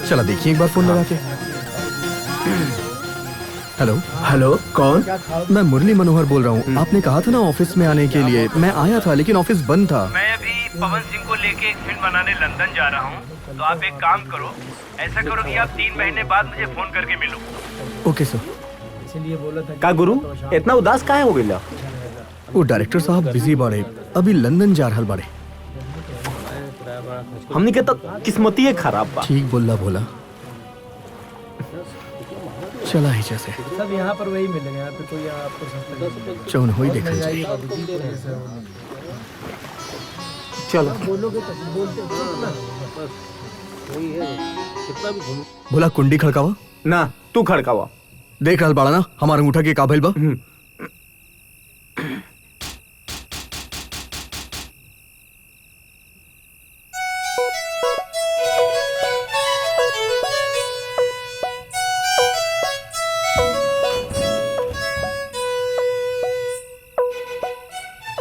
चला देखिए एक बार फोन लगा के। हेलो हेलो, कौन? मैं मुरली मनोहर बोल रहा हूँ। आपने कहा था ना ऑफिस में आने के लिए, मैं आया था लेकिन ऑफिस बंद था। मैं अभी पवन सिंह को लेके एक फिल्म बनाने लंदन जा रहा हूँ, तो आप एक काम करो, ऐसा करो कि आप 3 महीने बाद मुझे फोन करके मिलो। ओके सर। का गुरु इतना उदास काहे हो गया? वो डायरेक्टर साहब बिजी बाड़े, अभी लंदन जा रहल बाड़े। हमनी के तो किस्मती खराब बा। ठीक बोला भोला। चला ही जैसे सब यहाँ पर वही मिलेंगे, यहाँ पे कोई आपको चौन हो ही देखा जाए। चलो बोलोगे तो बोलते ना, वही है, कितना भी घूम। भोला कुंडी खड़कावा ना, तू खड़कावा। देख रहल बाड़ा ना हमारा अंगूठा के का भइल बा।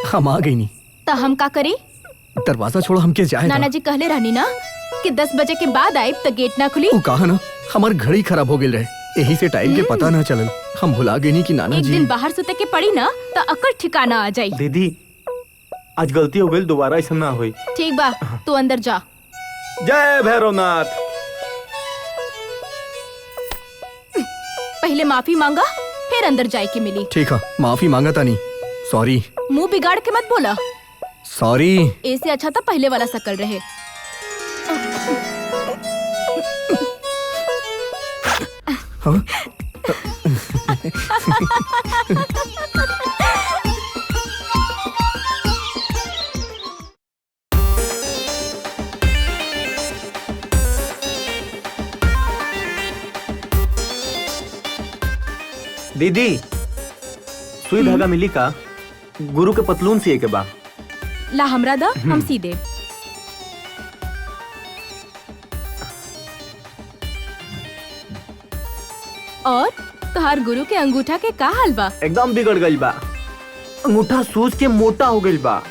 हम आ गई नहीं तो हम का करी? दरवाजा छोड़ो, हमके जाए। नाना जी कहले रहनी ना कि 10 बजे के बाद आए तो गेट ना खुली। वो कहा ना हमार घड़ी खराब हो गई रहे, यही से टाइम के पता ना चलल। हम भुला गए नहीं कि नाना एक जी। दिन बाहर सुते के पड़ी ना तो अकड़ ठिकाना आ जाई। दीदी आज गलती हो गई, दोबारा ऐसा ना होई। ठीक बा, तू अंदर जा। जय भैरवनाथ। पहले माफी मांगा, फिर अंदर जाए के मिली। ठीक है, माफी मांगा था नहीं, सॉरी। मुंह बिगाड़ के मत बोला। सॉरी। ऐसे अच्छा था पहले वाला शकल रहे। हाँ? दीदी सुई धागा मिली का? गुरु के पतलून सिए के बा। ला हमरा दा, हम सी दे। और तोहार गुरु के अंगूठा के का हाल बा? एकदम बिगड़ गई बा, अंगूठा सूज के मोटा हो गई बा।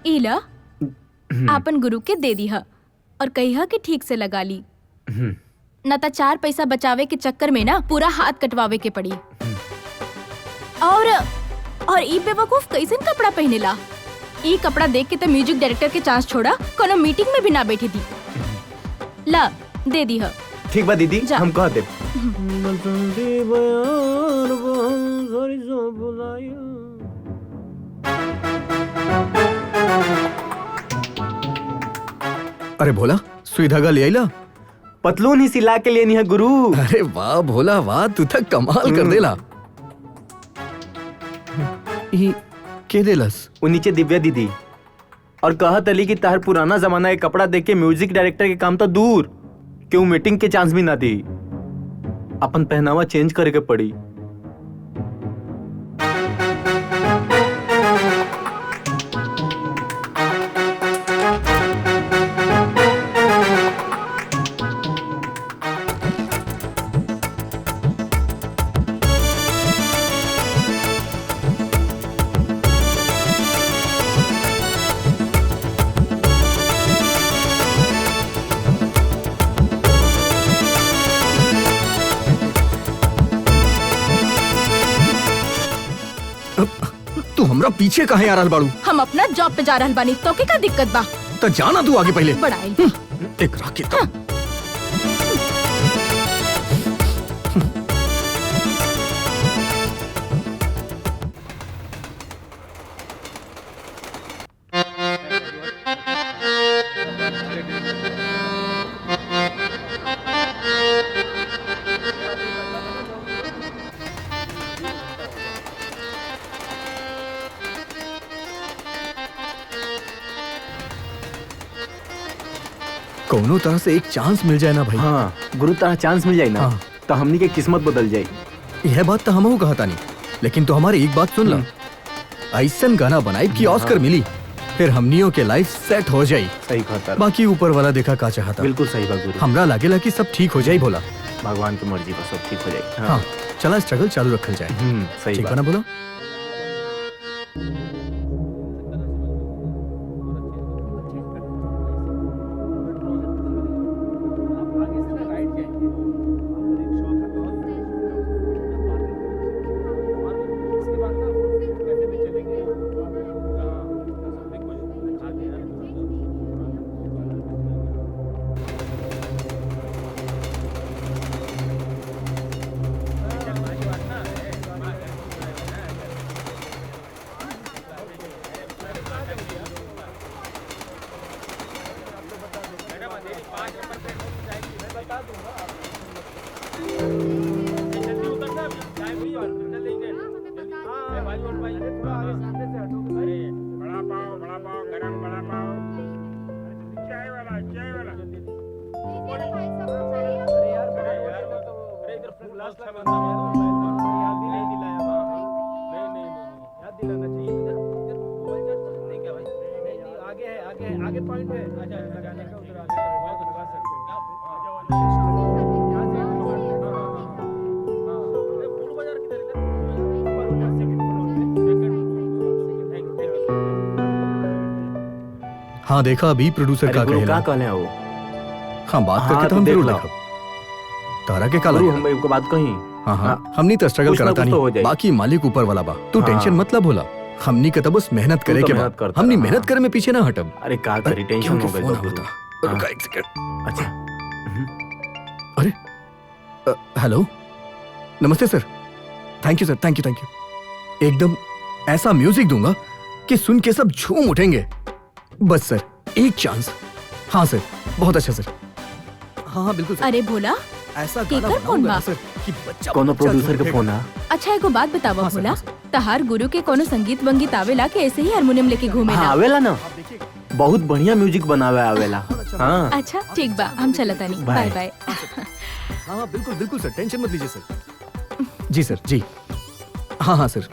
इला आपन गुरु के दे दी है और कही कि ठीक से लगा ली, न तो 4 पैसा बचावे के चक्कर में ना पूरा हाथ कटवावे के पड़ी। और ई बेवकूफ कैसन कपड़ा पहनेला? ई कपड़ा देख के तो म्यूजिक डायरेक्टर के चांस छोड़ा कोनो मीटिंग में भी ना बैठी थी। ला दे दी है। ठीक बा दीदी, हम कह दे। अरे भोला सुई धागा ले आइला? पतलून ही सिला के लेनी है गुरु। अरे वाह भोला वाह, तू तक कमाल कर देला। के देलस? वो नीचे दिव्या दीदी और कहत अली कि तार पुराना जमाना के कपड़ा देख के म्यूजिक डायरेक्टर के काम तो दूर, क्यों मीटिंग के चांस भी ना दी। अपन पहनावा चेंज करे के पड़ी। तू हमरा पीछे काहे आ रहल बाड़ू? हम अपना जॉब पे जा रहल बानी, तो के का दिक्कत बा? तो जाना तू आगे पहले। बड़ाई एक राखी तो। कोनो तरह से एक चांस मिल जाए ना भाई। हाँ गुरु तरह चांस मिल जाए ना तो हमनी के किस्मत बदल जाए। यह बात तो हमहू कहता नहीं, लेकिन तो हमारी एक बात सुन ला, ऐसन गाना बनाई कि ऑस्कर मिली, फिर हमनियों के लाइफ सेट हो जाई। सही कहता। बाकी ऊपर वाला देखा का चाहता। बिल्कुल सही बात गुरु। हमरा लागेला कि सब ठीक हो जाई भोला। भगवान की मर्जी पर सब ठीक हो जाए। हाँ चला स्ट्रगल चालू रखल जाए। सही ठीक बात। ना बोला। हाँ देखा अभी प्रोड्यूसर का क्या कहले हो। हाँ बात करके तो हम जरूर देखब। तारा के काला हम एक बात कही। हाँ हमनी तो स्ट्रगल कराता नहीं, बाकी मालिक ऊपर वाला बा। तू टेंशन मतलब होला, हमनी के तो बस मेहनत करे के बाद हमनी मेहनत करे में पीछे ना हटब। अरे का करी टेंशन हो गई तो रुका एक सेकंड। अच्छा अरे हेलो नमस्ते sir. Thank you sir, thank you. एकदम ऐसा म्यूजिक दूंगा कि सुन के सब झूम उठेंगे। बस सर एक चांस। हाँ सर बहुत अच्छा सर। हाँ बिल्कुल सर। अरे भोला ऐसा केकर फोन बा सर कि बच्चा कोनो प्रोड्यूसर के फोन आ। अच्छा एगो बात बतावा भोला, तहार गुरु के कोनो संगीत वंगीत आवेला के ऐसे ही हारमोनियम लेके घूमेला? हाँ आवेला ना, बहुत बढ़िया म्यूजिक बनावे आवेला। हाँ अच्छा ठीक बा, हम चलता नहीं। Bye bye. हाँ बिल्कुल सर, टेंशन मत लीजिए सर। जी सर जी। हाँ सर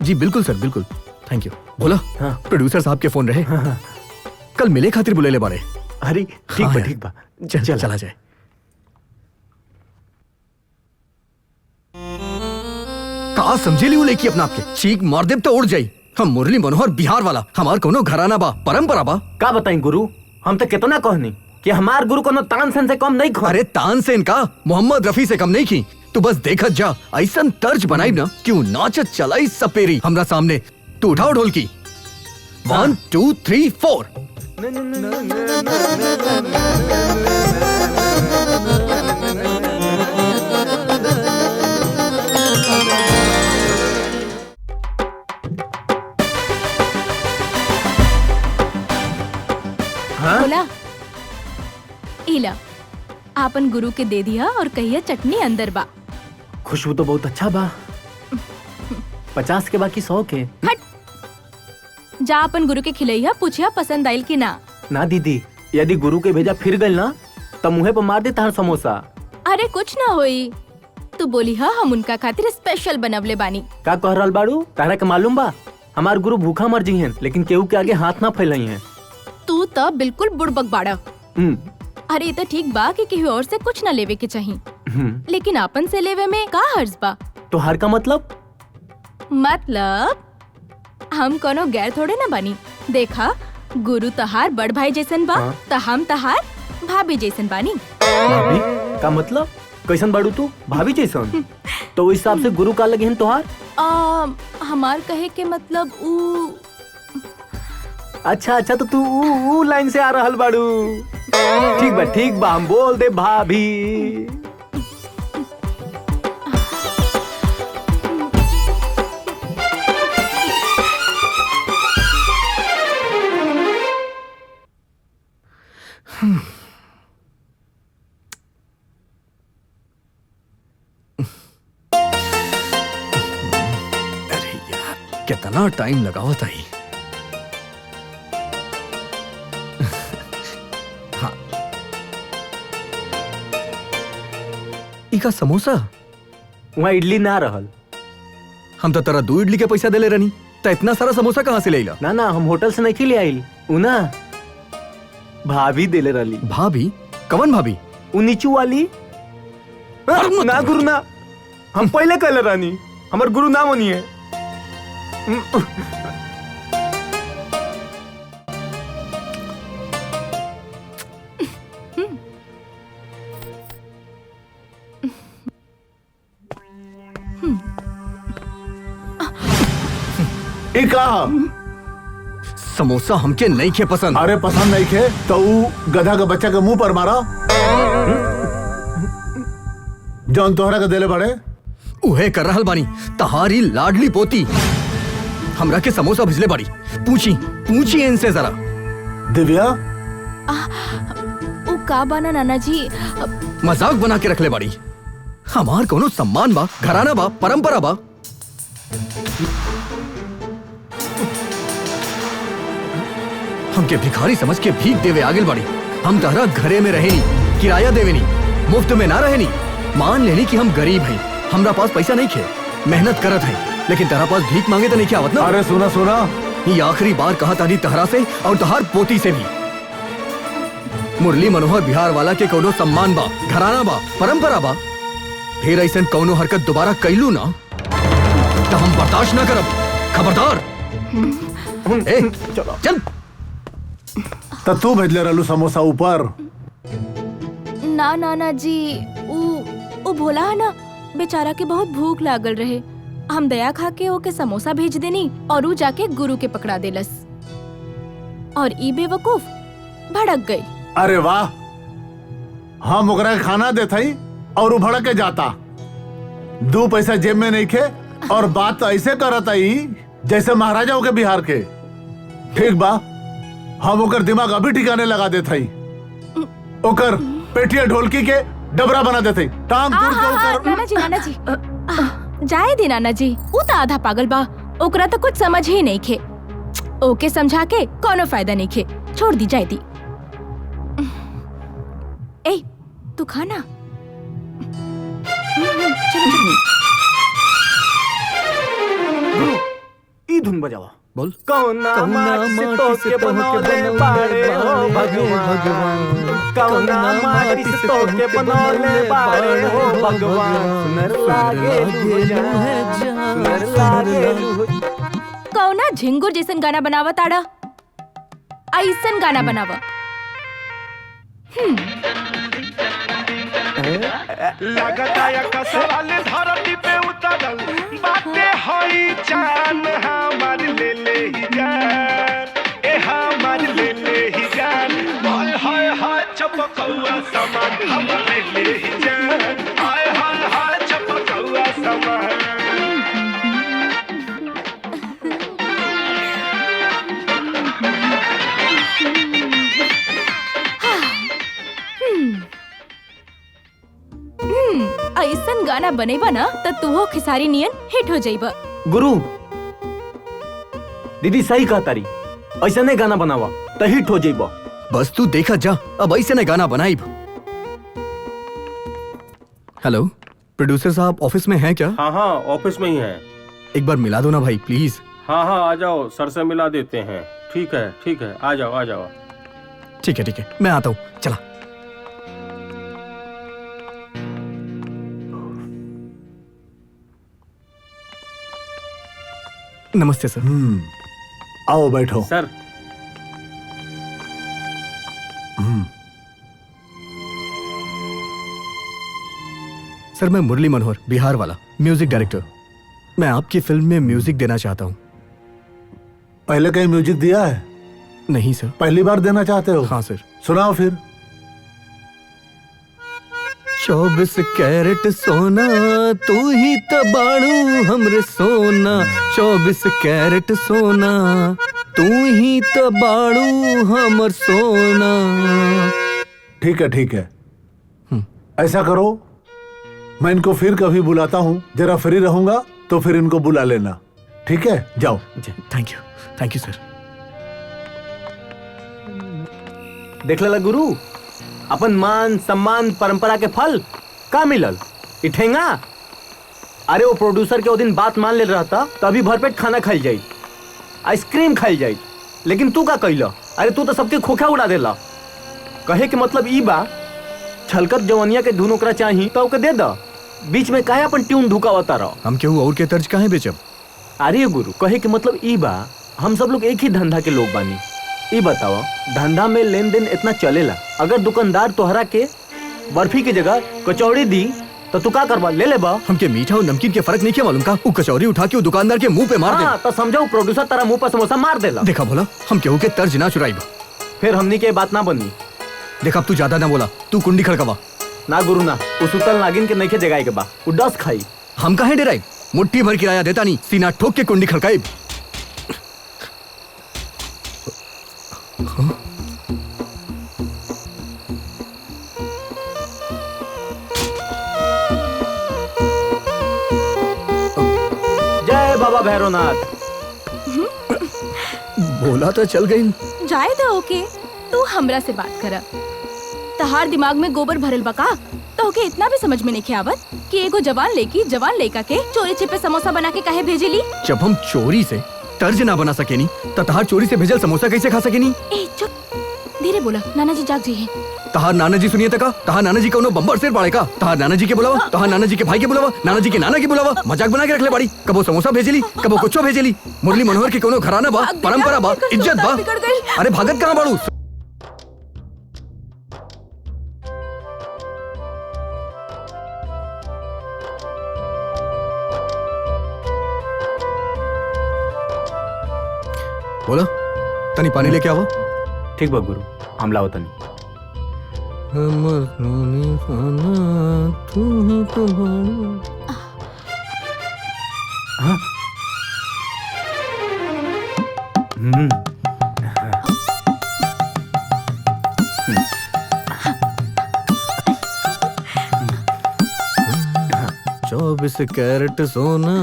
जी बिल्कुल सर बिल्कुल। Thank you. बोला प्रोड्यूसर साहब के फोन रहे। कल मिले खातिर बुले ले बारे। अरे ठीक बा चला जाए। का समझे ली लेकी अपना आपके चीख मार देव तो उड़ जाई। हम मुरली मनोहर बिहार वाला, हमार कोनो घराना बा, परंपरा बा। का बताई गुरु, हम तो कितना कहनी कि हमार गुरु कोनो तानसेन से कम नहीं खो। अरे तानसेन का मोहम्मद रफी से कम नहीं की। तू बस देखत जा, ऐसा तर्ज बनाई ना क्यों नाचत चलाई सपेरी हमरा सामने। तू उठाओ ढोल की। 1 2 3 4। बोला इला आपन गुरु के दे दिया और कहिया चटनी अंदर बा। खुशबू तो बहुत अच्छा बा। 50 के बाकी 100 के। हट जा अपन गुरु के खिलैया, पूछिया पसंद आइल की ना। ना दीदी, यदि गुरु के भेजा फिर गल ना तो मुँहे पर मार दे तार समोसा। अरे कुछ ना होई, तू बोली हा हम उनका खातिर स्पेशल बनवले बानी। का कह रहल बाड़ू? तारा के मालूम बा हमार गुरु भूखा मर जी हैं, लेकिन केहू के आगे हाथ ना फैलाई हैं। तू तो बिल्कुल बुड़बक बाड़ा। अरे तो ठीक बा कि केहू और से कुछ ना लेवे के चाहिए, लेकिन आपन से लेवे में का हर्ज बा? तो हर का मतलब हम कोनो गैर थोड़े ना बनी। देखा गुरु तहार बड़ भाई जैसन बा, तो हम तहार भाभी जैसन बानी। भाभी का मतलब? कैसन बाड़ू तू? भाभी जैसन? तो उस हिसाब से गुरु का लगे हैं तोहार? हमार कहे के मतलब ऊ। अच्छा तो तू ऊ लाइन से आ रहल बाड़ू। ठीक बा हम बोल दे भाभी। अरे यार कितना टाइम लगा हुआ था इका समोसा वहाँ इडली ना रहल। हम तो तेरा 2 इडली के पैसा देले रहनी, तो इतना सारा समोसा कहाँ से ले ला? ना ना, हम होटल से नहीं ले आइल। उना भाभी देले रहली। भाभी? कवन भाभी? उ नीचू वाली। ना गुरु ना, हम पहले कहले रहनी, हमर गुरु ना मानिए। समोसा हमके नहीं खे पसंद। अरे पसंद नहीं खे तो गधा का बच्चा के मुंह पर मारा। जौन तोहरा के देले बड़े उहे कर रहल बानी, तहारी लाडली पोती हमरा के समोसा भिजले बाड़ी। पूछी इनसे जरा। दिव्या उ का बना नाना जी? मजाक बना के रखले बाड़ी। हमार कोनो सम्मान बा, घराना बा, परंपरा बा। हमके भिखारी समझ के भीख देवे आगिल बाड़ी। हम तहरा घरे में रहे नी, किराया देवे नी, मुफ्त में ना रहे नी। मान लेनी कि हम गरीब हैं, हमरा पास पैसा नहीं खे, मेहनत करत है, लेकिन तेरा पास भीख मांगे तो नहीं क्या आवत ना? अरे सुना ये आखिरी बार कहा तानी तहरा से और तहार पोती से भी। मुरली मनोहर बिहार वाला के कोनो सम्मान बा, घराना बा, परंपरा बा। फिर ऐसन कोनो हरकत दोबारा कैलू ना तो हम बर्दाश्त ना करब। खबरदार। ए, चल। तो तू भेजले रहलू समोसा ऊपर। ना नाना जी, उ भोला है ना, बेचारा के बहुत भूख लागल रहे। हम दया खा के ओके समोसा भेज देनी और उ जाके गुरु के पकड़ा देलस और ई बेवकूफ भड़क गई। अरे वाह, हम ओकरा के खाना देत हई और उ भड़क के जाता। 2 पैसा जेब में नहीं खे और बात तो ऐसे करत हई जैसे महाराजा के बिहार के। ठीक बा, हम ओकर दिमाग अभी ठिकाने लगा देत हई। ओकर पेटिया ढोलकी के डबरा बना देते। टांग तोड़ के ओकर। नाना जी जाए दी नाना जी, उ तो आधा पागल बा, ओकरा तो कुछ समझ ही नहीं खे। ओके समझा के कोनो फायदा नहीं खे, छोड़ दी जाए दी। ए तू खाना। चलो। ई धुन बजावा। बोल। कौना माटी से तोके बनौले बाड़े हो भगवान, कौना माटी से तोके बनौले बाड़े हो भगवान। सुनर लागे सुनर लागे। कौना झिंगुर जैसन गाना बनावा ताड़ा, ऐसन गाना बनावा। लगता या कसवाल धरती पे उतरल बातें होई जान हमार ले ही जान, ए हमार ले ही जान। हाय हाय हाय चपकौआ समान हमार ले ही जान, हाय हाय हाय चपकौआ समान। ऐसन गाना बनेबा ना तो तू हो खिसारी नियन हिट हो जाइबा। गुरु दीदी सही कहा तारी, ऐसा नहीं गाना बनावा तो हिट हो जाइबा। बस तू देखा जा, अब ऐसे ने गाना बनाई। हेलो प्रोड्यूसर साहब, ऑफिस में हैं क्या? हाँ ऑफिस में ही है। एक बार मिला दो ना भाई प्लीज। हाँ आ जाओ, सर से मिला देते हैं। ठीक है आ जाओ। ठीक है मैं आता हूँ, चला। नमस्ते सर। आओ बैठो। सर सर मैं मुरली मनोहर बिहार वाला म्यूजिक डायरेक्टर। मैं आपकी फिल्म में म्यूजिक देना चाहता हूँ। पहले कहीं म्यूजिक दिया है? नहीं सर। पहली बार देना चाहते हो? हाँ सर। सुनाओ फिर। 24 कैरेट सोना तू ही तो बाड़ू हमरे सोना, 24 कैरेट सोना तू ही तो बाड़ू हमर सोना। ठीक है ऐसा करो, मैं इनको फिर कभी बुलाता हूँ, जरा फ्री रहूंगा तो फिर इनको बुला लेना। ठीक है जाओ। थैंक यू सर। देख ला गुरु, अपन मान सम्मान परंपरा के फल का मिलल। ठेंगा। अरे वो प्रोड्यूसर के वो दिन बात मान ले रहा था तभी भरपेट खाना खाई जाई, आइसक्रीम खाई जाई, लेकिन तू का कहिला? अरे तू तो सबके खोखा उड़ा देला। कहे के मतलब ई बा छलकत जवानिया के धुन ओकरा चाही तो ओके दे दा, बीच में काहे अपन ट्यून ढुकावता रहो। हम केहू और के तर्ज काहे बेचब? अरे गुरु कहे के मतलब ई बा हम सब लोग एक ही धंधा के लोग बानी। ई बताओ धंधा में लेन देन इतना चलेला, अगर दुकानदार तोहरा के बर्फी की जगह कचौड़ी दी तो तू का करबा? ले बा। हमके मीठा और नमकीन के फर्क नहीं क्या मालूम का? वो कचौरी उठा के वो दुकानदार के मुंह पे मार दे। तो समझो प्रोड्यूसर तेरा मुंह पर समोसा मार देला। देखा बोला हम केहू के तर्ज ना चुराई बा। फिर हमनी के बात ना बनी। देखा अब तू ज्यादा ना बोला, तू कुंडी खड़कावा ना गुरु ना। उस सुतल नागिन के नइखे जगाए के बा, वो डस खाई। हम काहे डराई? मुट्ठी भर किराया देता नहीं, सीना ठोक के कुंडी खड़काई। जय बाबा भैरवनाथ। बोला तो चल गई। जाए दो ओके, तू हमरा से बात करा। तहार दिमाग में गोबर भरल बका तो ओके इतना भी समझ में नहीं आवत कि एगो जवान लड़का के चोरी छिपे समोसा बना के काहे भेजेली? जब हम चोरी से तर्ज ना बना सकेनी तो तहार चोरी से भेजल समोसा कैसे खा सकेनी? ए चुप, धीरे बोला, नाना जी जाग जी है। तहार नाना जी सुनिए तका, तहार नाना जी कौनो बम्बर शेर बाड़े का? तहार नाना जी के बुलावा, तहार नाना जी के भाई के बुलावा, नाना जी के नाना के बुलावा, मजाक बना के रखले बाड़ी। कबो समोसा भेजेली, कबो कुछो भेजेली। मुरली मनोहर के कोनो घराना बा, परंपरा बा, इज्जत बा। अरे भागत कहाँ बाड़ू? बोला तनी पानी लेके आवो। ठीक बा गुरु, हम लाओ तनी। हाँ? चौबीस कैरेट सोना।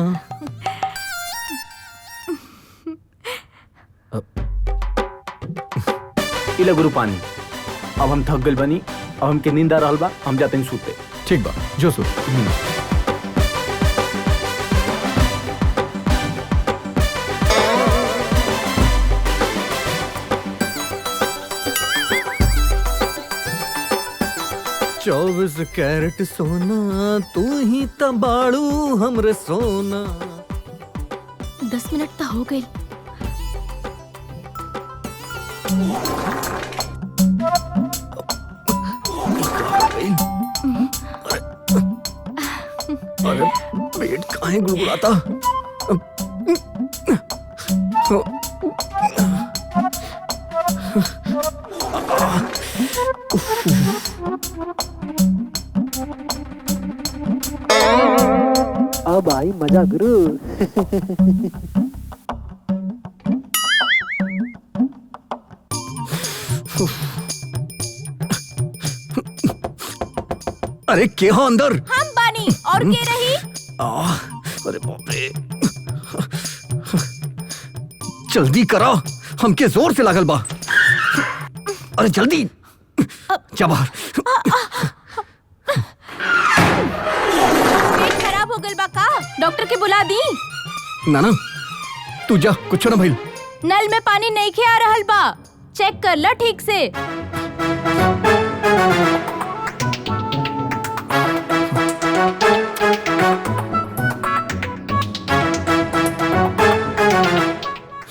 इला गुरु पानी। अब हम थक गइल बनी, अब हमके नींद आ रहल बा, हम जाते हैं सूते। ठीक बा, जो सो। चौबीस कैरेट सोना तू ही तबाड़ू हमरे सोना। 10 मिनट तो हो गए। अरे पेट काहे गुड़गुड़ाता? अब आई मजा गुरु। अरे के हो अंदर? हम बानी और के रही? अरे बाप रे, जल्दी करा, हमके जोर से लागल बा। अरे जल्दी जा बाहर। पेट खराब हो गइल बा का? डॉक्टर के बुला दी? नाना तू जा, कुछ ना भइल। नल में पानी नहीं खे आ रहल बा, चेक कर ला ठीक से।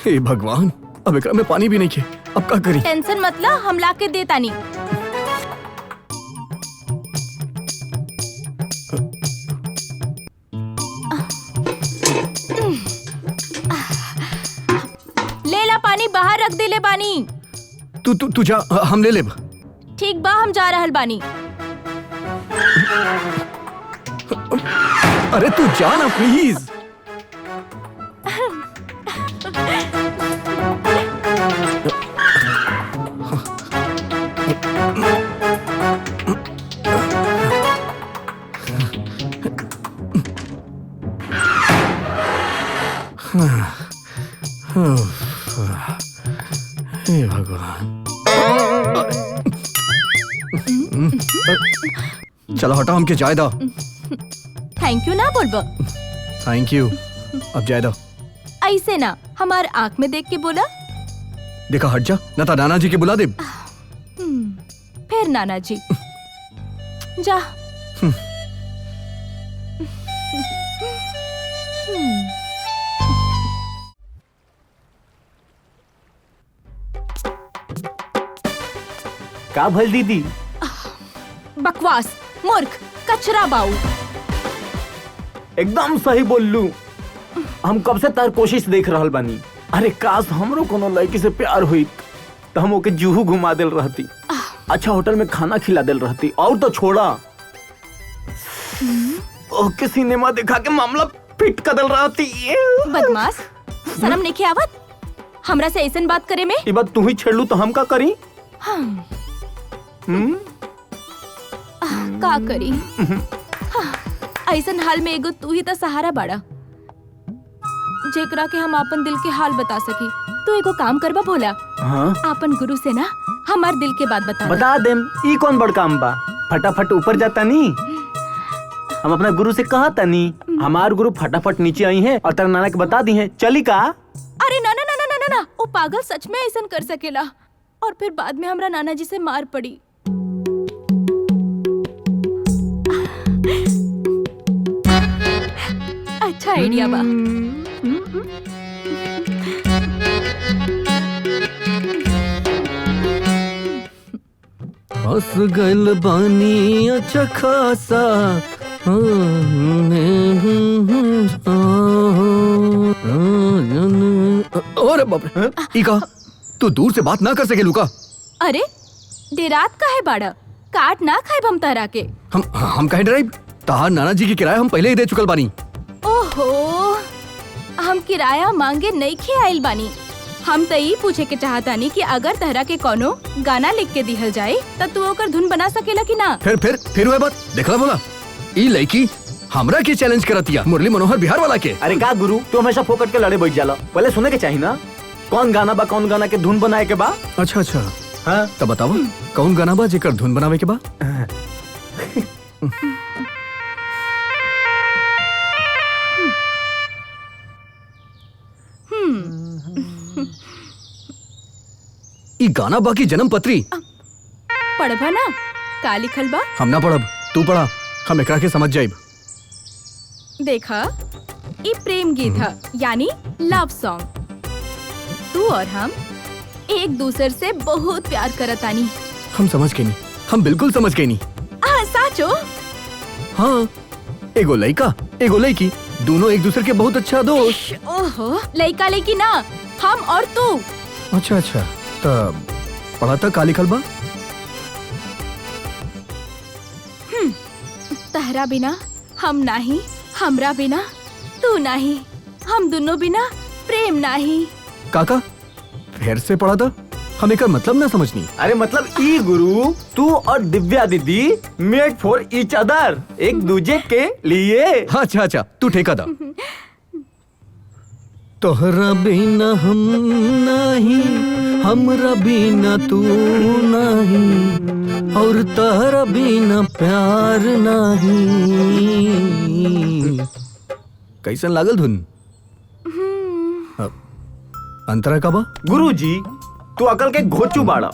हे भगवान, अब एकरा में पानी भी नहीं खे, अब क्या करी? टेंशन मत ला, हम ला के देता नहीं। ले ला पानी, बाहर रख दे ले पानी। तू जा, हम ले लेब। ठीक बा, हम जा रहल बानी। अरे तू जा ना प्लीज। हे भगवान। चलो हटा, हमके जायदा। थैंक यू ना बोलबो। Thank you. अब जाए दो। ऐसे ना हमार आँख में देख के बोला। देखा हट जा, न तो नाना जी के बुला दे। फिर नाना जी जा। का भल दीदी? बकवास, मूर्ख, कचरा बाऊ। एकदम सही बोललू। हम कब से तार कोशिश देख रहल बानी। अरे काश हमरो कोनो लड़की से प्यार हुई तो हम ओके जुहू घुमा देल रहती, अच्छा होटल में खाना खिला देल रहती, और तो छोड़ा ओके सिनेमा दिखा के मामला फिट कर देल रहती। बदमाश, शर्म नहीं आवत हमरा से ऐसन बात करे में? ये बात तू ही छेड़लू तो हम का करी? का करी? ऐसन हाल में एगो तू ही तो सहारा बाड़ा जेकरा के हम अपन दिल के हाल बता सकी। तू एगो काम करबा भोला। हाँ? अपन गुरु से ना हमार दिल के बात बता देम। ई कौन बड़ काम बा? फटाफट ऊपर जाता नहीं। हम अपना गुरु से कहा तनी हमार गुरु फटाफट नीचे आई हैं और तेरा नाना के बता दी हैं। चली का? अरे ना ना ना ना ना ना, वो पागल सच में ऐसन कर सकेला और फिर बाद में हमरा नाना जी से मार पड़ी। अच्छा आइडिया बा। बस गल बानी अच्छा खासा। और बाप रे, इका तू दूर से बात ना कर सके लुका। अरे डेरात का है बाड़ा, काट ना खाए हम तारा के। हम कहे ड्राइव तार नाना जी की किराया हम पहले ही दे चुकल बानी। ओहो, हम किराया मांगे नहीं खे आइल बानी। हम तो यही पूछे के चाहतानी कि अगर तहरा के कोनो गाना लिख के दिहल जाए तो तू ओकर धुन बना सकेला कि ना? फिर वह बात देखला बोला। ई लड़की हमरा के चैलेंज करतिया मुरली मनोहर बिहार वाला के। अरे का गुरु, तू हमेशा फोकट के लड़े बैठ जाला। पहले सुने के चाहिए ना कौन गाना बा, कौन गाना के धुन बनाए के बा। अच्छा अच्छा, हाँ तब बताओ कौन गाना बा जेकर धुन बनावे के बा? ई गाना बाकी जन्म पत्री पढ़बा ना का लिखल बा? हम ना पढ़ब, तू पढ़ा, हम एकरा के समझ जाइब। देखा, ये प्रेम गीत है, यानी लव सॉन्ग। तू और हम एक दूसरे से बहुत प्यार करतानी। हम समझ गए नहीं, हम बिल्कुल समझ गए नहीं। साचो? हाँ, एगो लड़का एगो लड़की दोनों एक दूसरे के बहुत अच्छा दोस्त। ओहो, लड़का लड़की ना, हम और तू। अच्छा अच्छा, तब पढ़ा था का लिखल बा? तहरा बिना हम नाही, हमरा बिना तू नाही, हम दोनों बिना प्रेम नाही। काका फिर से पढ़ा था, हमें का मतलब ना समझनी। अरे मतलब ई गुरु, तू और दिव्या दीदी मेड फॉर ईच अदर, एक दूजे के लिए। अच्छा अच्छा, तू ठेका था। तोहरा बिना हम नहीं, हमरा बिना तू नहीं, और तोहरा बिना प्यार नहीं। कैसन लागल धुन? अंतरा का बा? गुरुजी, तू अकल के घोचू बाड़ा,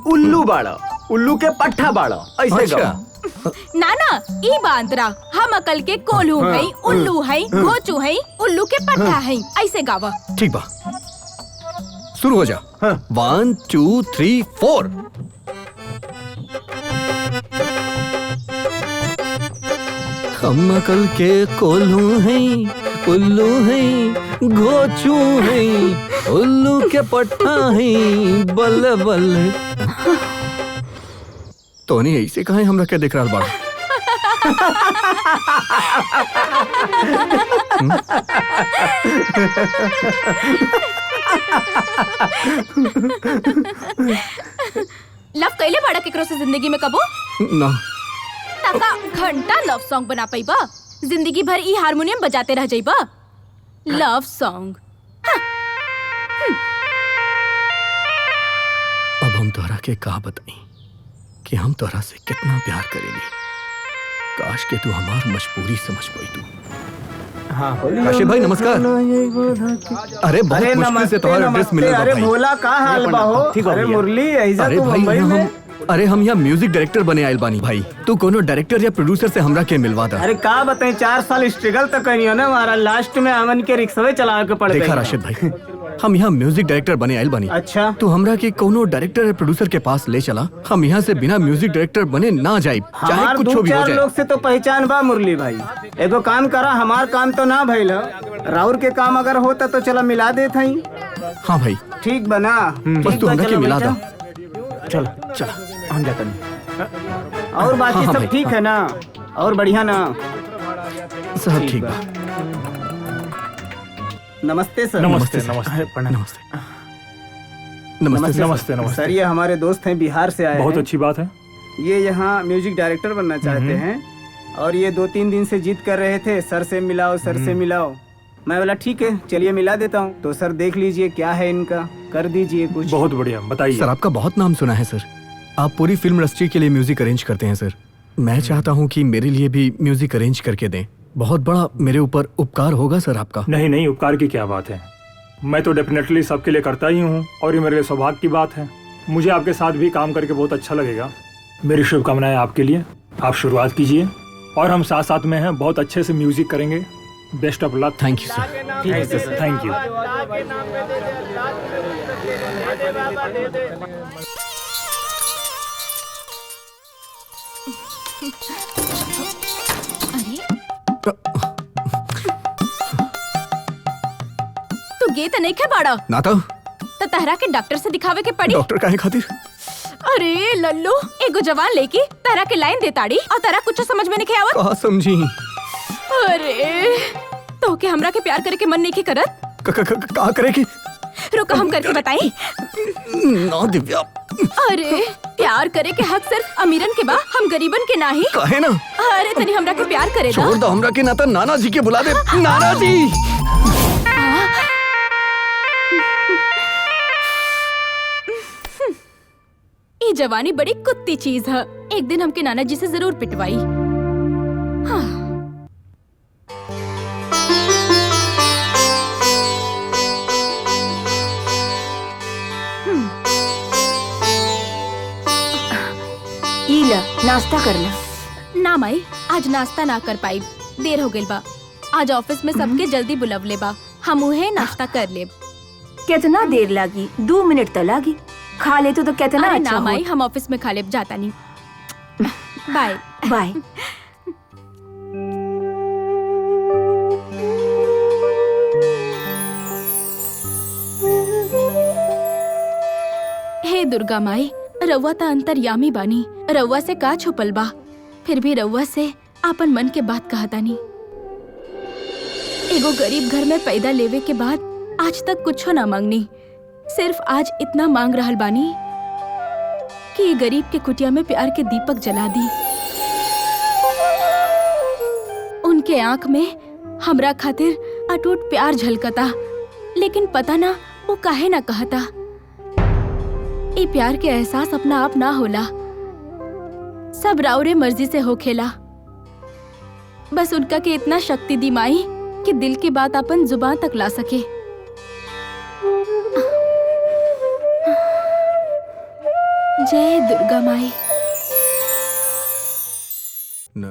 उल्लू बाड़ा, उल्लू के पट्ठा बाड़ा, ऐसे गा। ना ना, ई बांतरा, हम अकल के कोल्हू हैं, उल्लू हैं, घोचू हैं, उल्लू के पट्टा हैं, ऐसे गावा। ठीक बा, शुरू हो जा। 1 2 3 4। हम अकल के कोल्हू हैं, उल्लू हैं, घोचू हैं, उल्लू के पट्टा हैं, बल्ले बल्ले। तो नहीं ऐसे कहा हमरा क्या देख रहा बाड़ा? लव कैले बड़ा केकरो से जिंदगी में कबो? ना। तका घंटा लव सॉन्ग बना पाइबा, जिंदगी भर ई हारमोनियम बजाते रह जाइबा। Love song. अब हम तोहरा के का बताई कि हम तोहरा से कितना प्यार करेली, काश के तू हमार मजबूरी समझ पाई तू। हाँ काशिफ भाई नमस्कार। अरे बहुत मुश्किल से तुम्हारा एड्रेस मिला अरे भाई। भोला का हाल बा हो? अरे मुरली ऐसा अरे तू भाई मुंबई में? हम यहाँ म्यूजिक डायरेक्टर बने आयल बानी भाई। तू कोनो डायरेक्टर या प्रोड्यूसर से हमरा के मिलवा दा। अरे का बताएं 4 साल स्ट्रगल तो करियो ना हमारा, लास्ट में अमन के रिक्शा चला के पड़ गई। देखा राशिद भाई, हम यहाँ म्यूजिक डायरेक्टर बने आयल बानी। अच्छा तू हमरा के कोनो डायरेक्टर या प्रोड्यूसर के पास ले चला। हम यहाँ से बिना म्यूजिक डायरेक्टर बने ना जाए, चाहे हमार कुछ भी हो 2-4 जाए। लोग से तो पहचान बा मुरली भाई। एगो काम करा, हमार काम तो ना भइल, राउर के काम अगर होता तो चला मिला देत हई। हाँ भाई ठीक बना, बस तू हमरा के मिला दा। चल चला हम जाते हैं। और बाकी हाँ, सब भाई, ठीक हाँ। है ना? और बढ़िया ना? सब ठीक बा। नमस्ते सर। नमस्ते नमस्ते नमस्ते नमस्ते नमस्ते। सर ये हमारे दोस्त हैं, बिहार से आए बहुत हैं। अच्छी बात है। ये यहाँ म्यूजिक डायरेक्टर बनना चाहते हैं और ये 2-3 दिन से जिद कर रहे थे सर से मिलाओ, सर से मिलाओ। मैं बोला ठीक है चलिए मिला देता हूँ। तो सर देख लीजिए क्या है इनका, कर दीजिए कुछ। बहुत बढ़िया, बताइए। सर आपका बहुत नाम सुना है सर। आप पूरी फिल्म इंडस्ट्री के लिए म्यूजिक अरेंज करते हैं सर। मैं चाहता हूँ कि मेरे लिए भी म्यूजिक अरेंज करके दें। बहुत बड़ा मेरे ऊपर उपकार होगा सर आपका। नहीं नहीं, उपकार की क्या बात है। मैं तो डेफिनेटली सबके लिए करता ही हूँ और ये मेरे लिए सौभाग्य की बात है। मुझे आपके साथ भी काम करके बहुत अच्छा लगेगा। मेरी शुभकामनाएं आपके लिए। आप शुरुआत कीजिए और हम साथ साथ में हैं, बहुत अच्छे से म्यूजिक करेंगे। Best of luck. Thank you sir. ठीक है सर, थैंक यू। तू गे तो नहीं खे बाड़ा ना तो तहरा के डॉक्टर से दिखावे के पड़ी। डॉक्टर काहे खातिर? अरे लल्लू, एगो जवान लेके तहरा के लाइन दे ताड़ी और तहरा कुछ समझ में नहीं आवत। कहा समझी? अरे तो के हमरा के प्यार करे के मन नहीं के करत? का करे की? रुको हम करके बताई। ना दिव्या। अरे प्यार करे के हक सिर्फ अमीरन के बा, हम गरीबन के नाही। काहे ना? अरे तनी हमरा के प्यार करे दा। छोड़ दो हमरा के, ना तो नाना जी के बुला दे। नाना जी। ये जवानी बड़ी कुत्ती चीज है। एक दिन हमके नाना जी से जरूर पिटवाई। हाँ। इला नाश्ता कर ला। ना माई, आज नाश्ता ना कर पाई, देर हो गई बा। आज ऑफिस में सबके जल्दी बुलवले बा, हम उहे नाश्ता कर लेब। कितना देर लागी? 2 मिनट तो लागी। खा ले तो कितना अरे अच्छा ना हो। माई, हम ऑफिस में खा लेब, जाता नहीं। Bye bye. हे दुर्गा माई, रउआ ता अंतर्यामी बानी, रउआ से का छुपल बा, फिर भी रउआ से आपन मन के बात कहतानी। एगो गरीब घर में पैदा लेवे के बाद आज तक कुछो ना मांगनी, सिर्फ आज इतना मांग रहल बानी कि ये गरीब के कुटिया में प्यार के दीपक जला दी। उनके आंख में हमरा खातिर अटूट प्यार झलकता, लेकिन पता ना वो काहे ना कहता। ये प्यार के एहसास अपना आप ना होला, सब राउरे मर्जी से होखेला। बस उनका के इतना शक्ति दी माई कि दिल की बात अपन जुबान तक ला सके। जय दुर्गा माई।